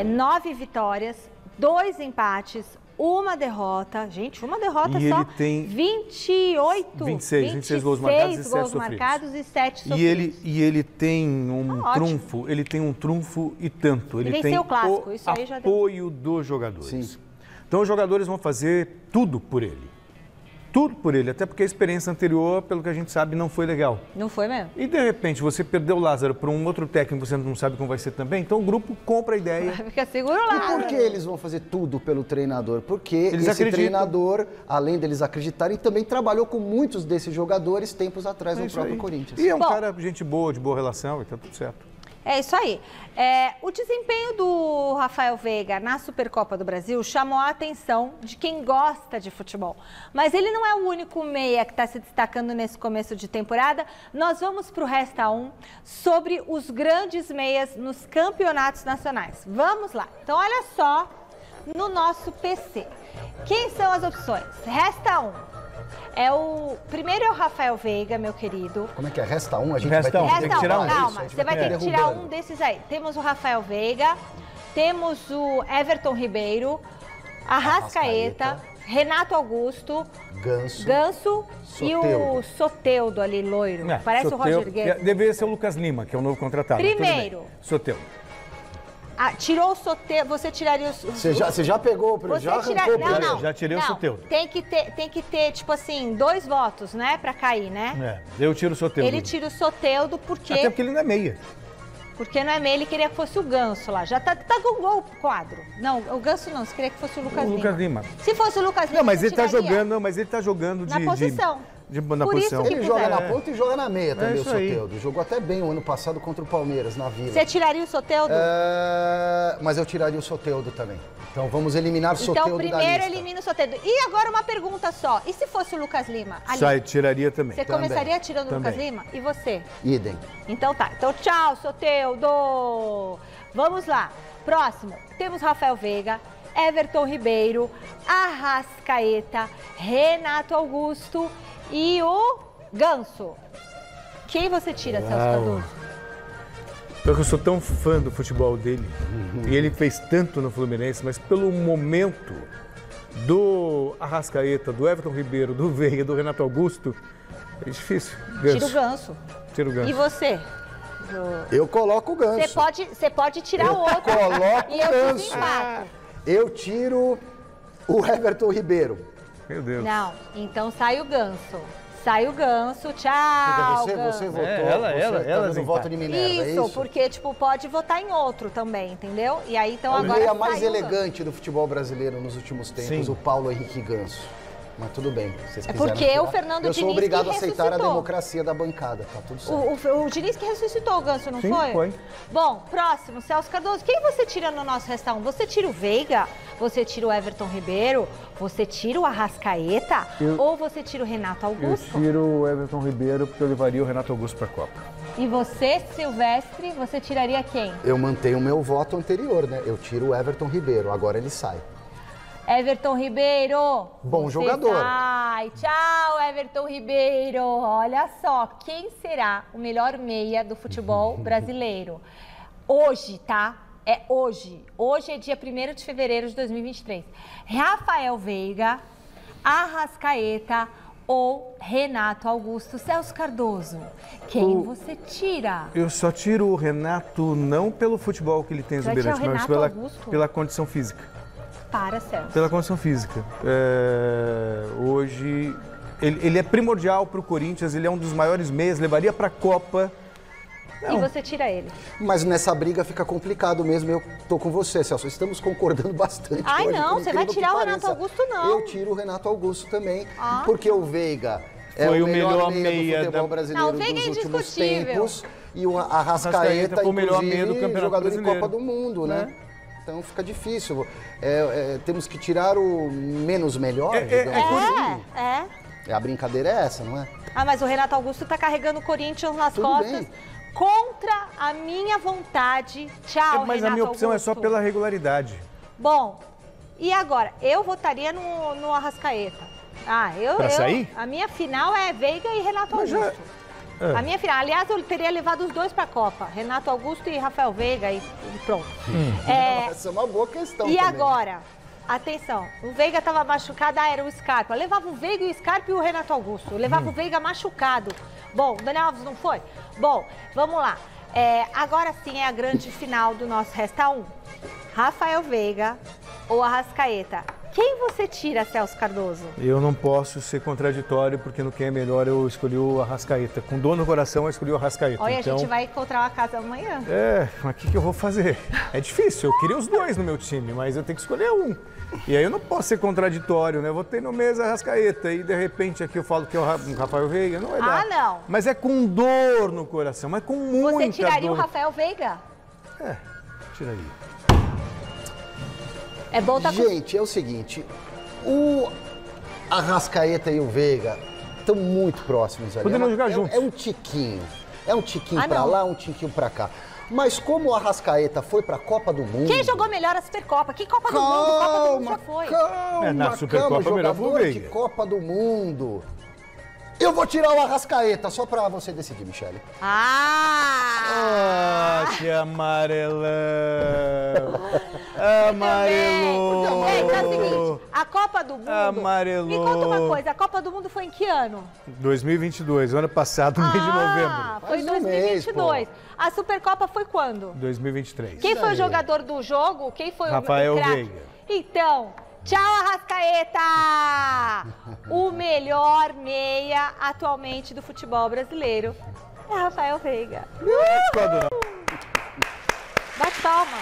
9 vitórias, 2 empates, 1 derrota. Gente, 1 derrota e só. Ele tem 26 gols marcados e 7 sofridos. E ele tem um trunfo, e tanto. Ele tem o clássico, isso aí já deu. Apoio dos jogadores. Sim. Então os jogadores vão fazer tudo por ele. Tudo por ele, até porque a experiência anterior, pelo que a gente sabe, não foi legal. Não foi mesmo. E de repente você perdeu o Lázaro para um outro técnico, você não sabe como vai ser também, então o grupo compra a ideia. Fica seguro lá. E por que eles vão fazer tudo pelo treinador? Porque esse treinador, além deles acreditarem, também trabalhou com muitos desses jogadores tempos atrás no próprio Corinthians. E é um cara, gente boa, de boa relação, e tá tudo certo. É isso aí. O desempenho do Rafael Veiga na Supercopa do Brasil chamou a atenção de quem gosta de futebol. Mas ele não é o único meia que está se destacando nesse começo de temporada. Nós vamos para o Resta 1 sobre os grandes meias nos campeonatos nacionais. Vamos lá. Então, olha só no nosso PC. Quem são as opções? Resta 1. Primeiro é o Rafael Veiga, meu querido. Como é que é? Resta 1? A gente Resta vai um. Tem que tirar um. Calma, você vai ter que tirar um desses aí. Temos o Rafael Veiga, temos o Everton Ribeiro, Arrascaeta, Renato Augusto, Ganso e o Soteldo ali, loiro. Parece Soteldo, o Roger Guedes. Deveria ser o Lucas Lima, que é o novo contratado. Primeiro. Soteldo. Tirou o Soteldo, você tiraria o... Você já pegou, já arrancou o Não, já tirei o Soteldo. Tem que ter, tipo assim, 2 votos, né, pra cair, né? Eu tiro o Soteldo. Ele tira o Soteldo porque... Até porque ele não é meia. Porque não é meia, ele queria que fosse o Ganso lá. Já tá com gol o quadro. Não, o Ganso não, você queria que fosse o Lucas Lima. Lucas Lima. Se fosse o Lucas Lima, Não, mas ele tá jogando, na posição. Na Por posição. isso que Ele joga na ponta e joga na meia também, o Soteldo. Jogou até bem o ano passado contra o Palmeiras, na Vila. Você tiraria o Soteldo? Mas eu tiraria o Soteldo também. Então vamos eliminar o Soteldo da lista. Então primeiro elimina o Soteldo. E agora uma pergunta só. E se fosse o Lucas Lima? Tiraria também. Você começaria tirando o Lucas Lima? E você? Idem. Então tá. Então tchau, Soteldo. Vamos lá. Próximo. Temos Rafael Veiga, Everton Ribeiro, Arrascaeta, Renato Augusto e o Ganso. Quem você tira, Celso Cardoso? Porque eu sou tão fã do futebol dele. E ele fez tanto no Fluminense, mas pelo momento do Arrascaeta, do Everton Ribeiro, do Veiga, do Renato Augusto, é difícil. Tira o Ganso. Tira o Ganso. E você? Eu coloco o Ganso. Você pode tirar o outro. Coloco e eu o Ganso. desempato. Eu tiro o Everton Ribeiro. Meu Deus. Não, então sai o Ganso. Sai o Ganso, tchau, Você votou. Ela no voto de Minerva, isso, porque, tipo, pode votar em outro também, entendeu? E aí, então, o agora meia mais elegante do futebol brasileiro nos últimos tempos, o Paulo Henrique Ganso. Mas tudo bem, vocês quiseram porque tirar. o Fernando Eu Diniz sou obrigado a que aceitar a ressuscitou. democracia da bancada, tá tudo certo. O Diniz que ressuscitou o Ganso, não Sim, foi? foi. Bom, próximo, Celso Cardoso. Quem você tira no nosso Resta 1? Você tira o Veiga? Você tira o Everton Ribeiro? Você tira o Arrascaeta? Ou você tira o Renato Augusto? Eu tiro o Everton Ribeiro porque eu levaria o Renato Augusto para a Copa. E você, Silvestre, você tiraria quem? Eu mantenho o meu voto anterior, né? Eu tiro o Everton Ribeiro, agora ele sai. Everton Ribeiro. Bom jogador. Sai. Tchau, Everton Ribeiro. Olha só, quem será o melhor meia do futebol brasileiro? Hoje, tá? É hoje. Hoje é dia 1º de fevereiro de 2023. Rafael Veiga, Arrascaeta ou Renato Augusto. Celso Cardoso, quem você tira? Eu só tiro o Renato não pelo futebol que ele tem exuberante, mas pela condição física. Para, Celso. Pela condição física. Hoje, ele é primordial para o Corinthians, ele é um dos maiores meias, levaria para a Copa. Não. E você tira ele. Mas nessa briga fica complicado mesmo, eu tô com você, Celso. Estamos concordando bastante. Ai, hoje, não, você vai tirar o Renato Augusto, não. Eu tiro o Renato Augusto também, porque o Veiga foi o melhor meia do futebol brasileiro dos últimos tempos. E o Arrascaeta, foi o melhor meia do Campeonato jogador Brasileiro. de Copa do Mundo, né? Então fica difícil. Temos que tirar o menos melhor, A brincadeira é essa, não é? Ah, mas o Renato Augusto tá carregando o Corinthians nas Tudo costas. bem. Contra a minha vontade. Tchau, Mas Renato a minha opção Augusto. é só pela regularidade. Bom, e agora? Eu votaria no Arrascaeta. Pra sair? A minha final é Veiga e Renato Augusto. A minha final. Aliás, eu teria levado os dois pra Copa. Renato Augusto e Rafael Veiga e pronto. Essa é uma boa questão E também. agora? Atenção, o Veiga estava machucado, era o Scarpa. Eu levava o Veiga e o Scarpa e o Renato Augusto. Eu levava o Veiga machucado. Bom, o Daniel Alves não foi? Bom, vamos lá. Agora sim é a grande final do nosso Resta 1. Rafael Veiga ou Arrascaeta? Quem você tira, Celso Cardoso? Eu não posso ser contraditório, porque no Quem é Melhor eu escolhi o Arrascaeta. Com dor no coração eu escolhi o Arrascaeta. Olha, então, a gente vai encontrar uma casa amanhã. mas o que eu vou fazer? É difícil, eu queria os dois no meu time, mas eu tenho que escolher um. E aí eu não posso ser contraditório, né? Eu votei no mês Arrascaeta e de repente aqui eu falo que é o Rafael Veiga, não vai dar. Não. Mas é com dor no coração, mas com muita dor. Você tiraria o Rafael Veiga? Tiraria. É bom tá Gente, é o seguinte, o Arrascaeta e o Veiga estão muito próximos ali. Podemos jogar juntos. É um tiquinho. É um tiquinho pra lá, um tiquinho pra cá. Mas como o Arrascaeta foi pra Copa do Mundo... Quem jogou melhor a Supercopa? Que Copa do Mundo? Copa do Mundo já foi. Calma, na Supercopa melhor foi o jogador Veiga. de Copa do Mundo. Eu vou tirar o Arrascaeta, só pra você decidir, Michele. Que amarelão! Amarelou! É o seguinte, a Copa do Mundo... Amarelou! Me conta uma coisa, a Copa do Mundo foi em que ano? 2022, ano passado, mês de novembro. Foi em 2022. A Supercopa foi quando? 2023. Quem foi o jogador do jogo? Quem foi Rafael o craque? Veiga. Então, tchau, Arrascaeta! O melhor meia atualmente do futebol brasileiro é Rafael Veiga. Bate palma.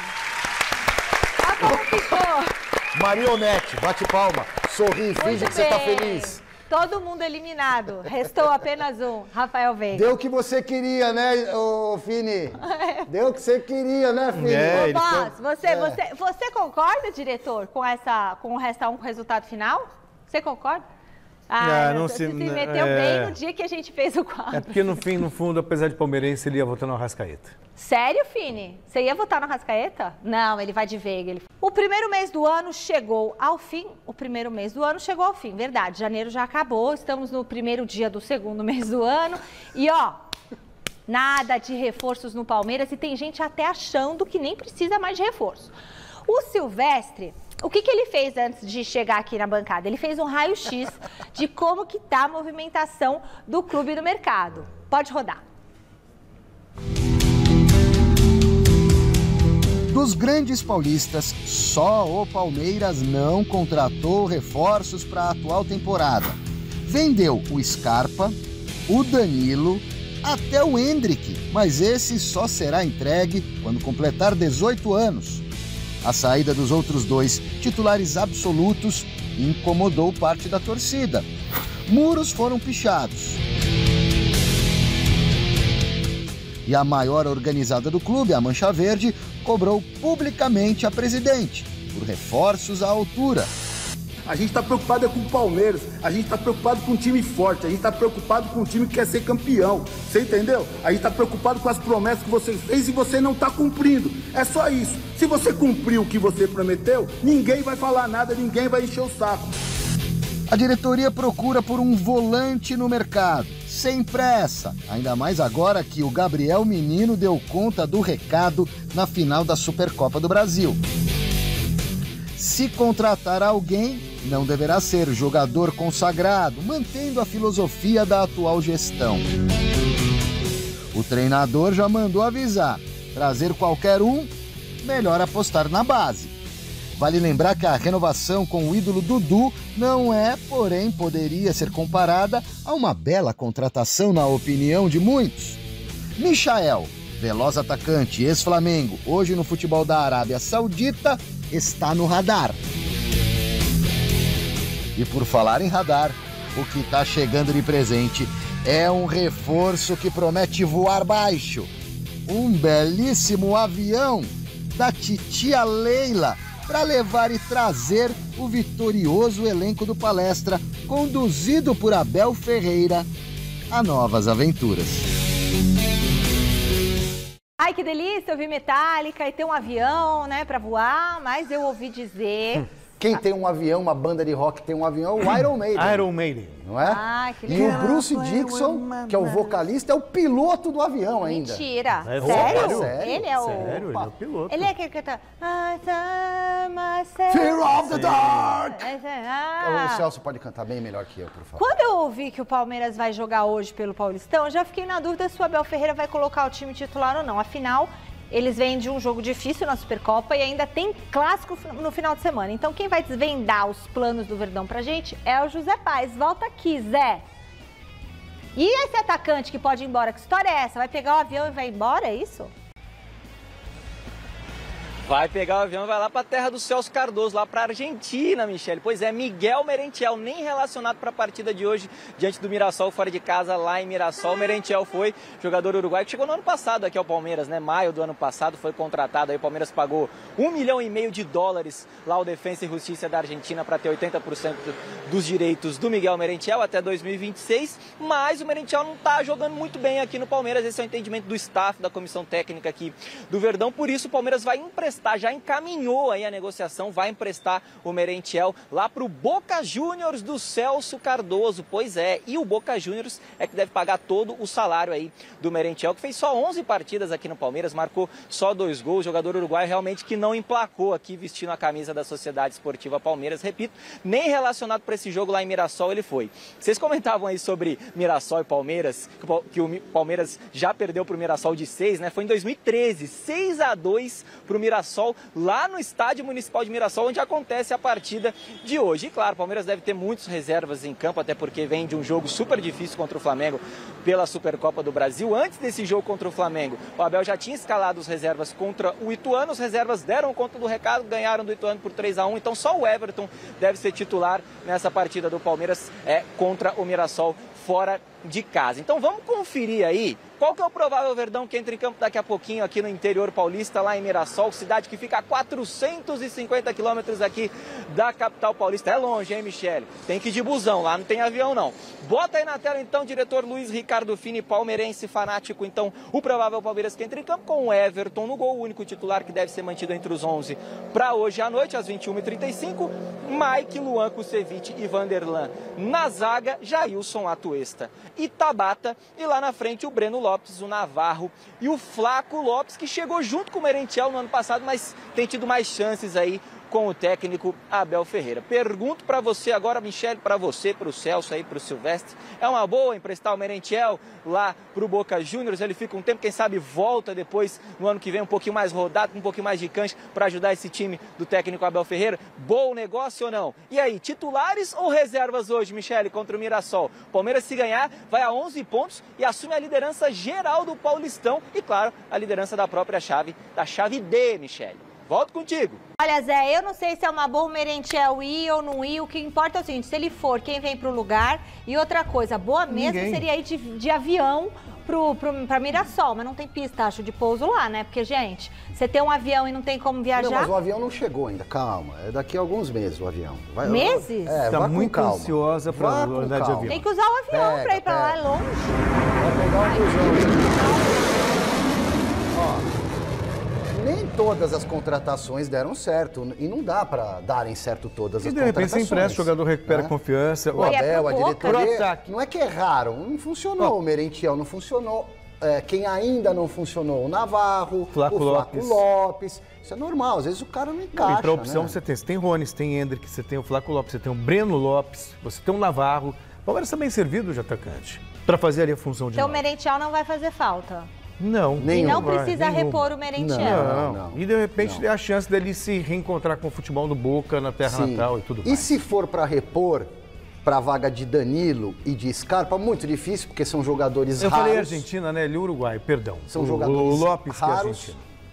Olha como ficou. Marionete, bate palma, sorri, finge que você tá feliz. Todo mundo eliminado. Restou apenas um, Rafael Veiga. Deu o que você queria, né, Fini? Deu o que você queria, né, Fini? Ô, Boss, você concorda, diretor, com o resta 1 com o resultado final? Você concorda? Você se meteu bem no dia que a gente fez o quadro. É porque no fundo, apesar de palmeirense, ele ia votar no Arrascaeta. Sério, Fini? Você ia votar no Arrascaeta? Não, ele vai de Veiga. O primeiro mês do ano chegou ao fim. Verdade. Janeiro já acabou, estamos no primeiro dia do segundo mês do ano. E nada de reforços no Palmeiras e tem gente até achando que nem precisa mais de reforço. O Silvestre, o que ele fez antes de chegar aqui na bancada? Ele fez um raio-x de como que tá a movimentação do clube no mercado. Pode rodar. Dos grandes paulistas, só o Palmeiras não contratou reforços para a atual temporada. Vendeu o Scarpa, o Danilo, até o Endrick, mas esse só será entregue quando completar 18 anos. A saída dos outros dois titulares absolutos incomodou parte da torcida. Muros foram pichados. E a maior organizada do clube, a Mancha Verde, cobrou publicamente a presidente por reforços à altura. A gente está preocupado com o Palmeiras, a gente está preocupado com um time forte, a gente está preocupado com um time que quer ser campeão, você entendeu? A gente está preocupado com as promessas que você fez e você não está cumprindo, é só isso. Se você cumpriu o que você prometeu, ninguém vai falar nada, ninguém vai encher o saco. A diretoria procura por um volante no mercado, sem pressa, ainda mais agora que o Gabriel Menino deu conta do recado na final da Supercopa do Brasil. Se contratar alguém, não deverá ser jogador consagrado, mantendo a filosofia da atual gestão. O treinador já mandou avisar, trazer qualquer um, melhor apostar na base. Vale lembrar que a renovação com o ídolo Dudu não é, porém, poderia ser comparada a uma bela contratação na opinião de muitos. Michael, veloz atacante, ex-Flamengo, hoje no futebol da Arábia Saudita, está no radar. E por falar em radar, o que está chegando de presente é um reforço que promete voar baixo. Um belíssimo avião da titia Leila para levar e trazer o vitorioso elenco do Palestra, conduzido por Abel Ferreira, a novas aventuras. Ai, que delícia, eu vi Metallica e tem um avião, né, pra voar, mas eu ouvi dizer... Quem tem um avião, uma banda de rock tem um avião, o Iron Maiden. Iron Maiden. Não é? Ah, que E legal. o Bruce Dixon, que é o vocalista, é o piloto do avião ainda. Mentira. É Sério? sério? Ele é o... Sério, ele é o piloto. Ele é aquele que canta... Fear of the Dark! Ah. O Celso pode cantar bem melhor que eu, por favor. Quando eu ouvi que o Palmeiras vai jogar hoje pelo Paulistão, eu já fiquei na dúvida se o Abel Ferreira vai colocar o time titular ou não. Afinal, Eles vêm de um jogo difícil na Supercopa e ainda tem clássico no final de semana. Então quem vai desvendar os planos do Verdão pra gente é o José Paes. Volta aqui, Zé. E esse atacante que pode ir embora? Que história é essa? Vai pegar o avião e vai embora, é isso? Vai pegar o avião e vai lá para a terra do Celso Cardoso, lá para a Argentina, Michele. Pois é, Miguel Merentiel, nem relacionado para a partida de hoje, diante do Mirassol, fora de casa, lá em Mirassol. Merentiel foi jogador uruguaio que chegou no ano passado aqui ao Palmeiras, né? Maio do ano passado, foi contratado. Aí o Palmeiras pagou $1,5 milhão lá ao Defensa e Justiça da Argentina para ter 80% dos direitos do Miguel Merentiel até 2026. Mas o Merentiel não está jogando muito bem aqui no Palmeiras. Esse é o entendimento do staff, da comissão técnica aqui do Verdão. Por isso o Palmeiras vai emprestar, já encaminhou aí a negociação, vai emprestar o Merentiel lá para o Boca Juniors do Celso Cardoso. Pois é, e o Boca Juniors é que deve pagar todo o salário aí do Merentiel, que fez só 11 partidas aqui no Palmeiras, marcou só 2 gols, jogador uruguaio realmente que não emplacou aqui vestindo a camisa da Sociedade Esportiva Palmeiras. Repito, nem relacionado para esse jogo lá em Mirassol ele foi. Vocês comentavam aí sobre Mirassol e Palmeiras, que o Palmeiras já perdeu para o Mirassol de 6, né? Foi em 2013, 6-2 para o Mirassol, lá no Estádio Municipal de Mirassol, onde acontece a partida de hoje. E claro, o Palmeiras deve ter muitos reservas em campo, até porque vem de um jogo super difícil contra o Flamengo pela Supercopa do Brasil. Antes desse jogo contra o Flamengo, o Abel já tinha escalado as reservas contra o Ituano. Os reservas deram conta do recado, ganharam do Ituano por 3-1. Então só o Everton deve ser titular nessa partida do Palmeiras contra o Mirassol fora de casa. Então vamos conferir aí qual que é o provável Verdão que entra em campo daqui a pouquinho aqui no interior paulista, lá em Mirassol, cidade que fica a 450 quilômetros aqui da capital paulista. É longe, hein, Michele? Tem que ir de busão, lá não tem avião, não. Bota aí na tela, então, diretor Luiz Ricardo Fini, palmeirense fanático. Então, o provável Palmeiras que entra em campo com o Everton no gol, o único titular que deve ser mantido entre os 11 para hoje à noite, às 21h35. Mike, Luan, Kusevich e Vanderlan na zaga, Jailson, Atuesta e Tabata. E lá na frente o Breno Lopes, o Navarro e o Flaco Lopes, que chegou junto com o Merentiel no ano passado, mas tem tido mais chances aí com o técnico Abel Ferreira. Pergunto para você agora, Michele, para você, para o Celso aí, para o Silvestre, é uma boa emprestar o Merentiel lá para o Boca Juniors? Ele fica um tempo, quem sabe volta depois no ano que vem um pouquinho mais rodado, com um pouquinho mais de cancha para ajudar esse time do técnico Abel Ferreira. Bom negócio ou não? E aí, titulares ou reservas hoje, Michele, contra o Mirassol? Palmeiras, se ganhar, vai a 11 pontos e assume a liderança geral do Paulistão e, claro, a liderança da própria chave, da chave D, Michele. Volto contigo. Olha, Zé, eu não sei se é uma boa o Merentiel ir ou não ir. O que importa é o seguinte, se ele for, quem vem pro lugar. E outra coisa, boa mesmo seria ir de avião pra Mirassol. Mas não tem pista, acho, de pouso lá, né? Porque, gente, você tem um avião e não tem como viajar. Não, mas o avião não chegou ainda, calma. É daqui a alguns meses o avião. Meses? Tá muito ansiosa pra andar de avião. Tem que usar o avião pra ir pra lá, é longe. Vai pegar o busão. Nem todas as contratações deram certo. E não dá para darem certo todas as contratações. E de repente você empresta, o jogador recupera confiança. O Abel, a diretoria, não é que erraram, não funcionou. O Merentiel não funcionou. Quem ainda não funcionou, o Navarro, o Flaco Lopes. Isso é normal, às vezes o cara não encaixa. E para opção, né? Você tem Rony, você tem Hendrick, você tem o Flaco Lopes, você tem o Breno Lopes, você tem o Navarro. O Palmeiras também servido de atacante para fazer ali a função de Então o Merentiel não vai fazer falta. Não. E não precisa repor o Merentiel. Não. E de repente tem a chance dele se reencontrar com o futebol do Boca na terra natal e tudo mais. E se for para repor para a vaga de Danilo e de Scarpa, muito difícil, porque são jogadores raros. Eu falei Argentina, né? Ele é Uruguai, perdão. São jogadores o Lopes, raros,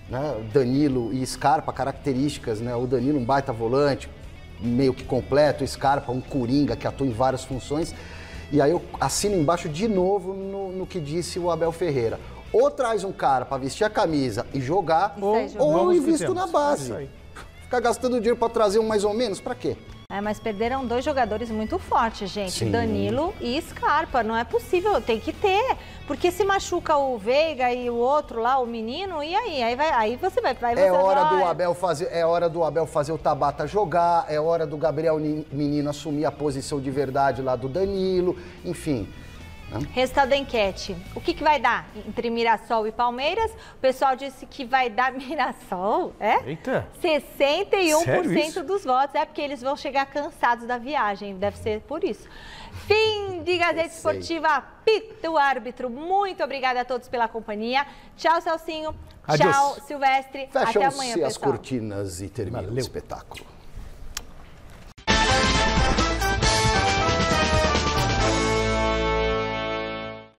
que é argentino. Né? Danilo e Scarpa, características, né? O Danilo um baita volante, meio que completo, o Scarpa um coringa que atua em várias funções. E aí eu assino embaixo de novo no que disse o Abel Ferreira. Ou traz um cara para vestir a camisa e jogar, ou invisto na base. Ficar gastando dinheiro para trazer um mais ou menos, para quê? Mas perderam 2 jogadores muito fortes, gente. Sim. Danilo e Scarpa. Não é possível, tem que ter. Porque se machuca o Veiga e o outro lá, o menino, e aí? Aí você vai... É hora do Abel fazer o Tabata jogar, é hora do Gabriel Menino assumir a posição de verdade lá do Danilo, enfim... Resultado da enquete. O que vai dar entre Mirassol e Palmeiras? O pessoal disse que vai dar Mirassol, Eita. 61% dos votos. É porque eles vão chegar cansados da viagem. Deve ser por isso. Fim de Gazeta Esportiva. Apita o árbitro. Muito obrigada a todos pela companhia. Tchau, Celcinho. Adiós. Tchau, Silvestre. Até amanhã, Fecham-se pessoal. as cortinas e termina o espetáculo.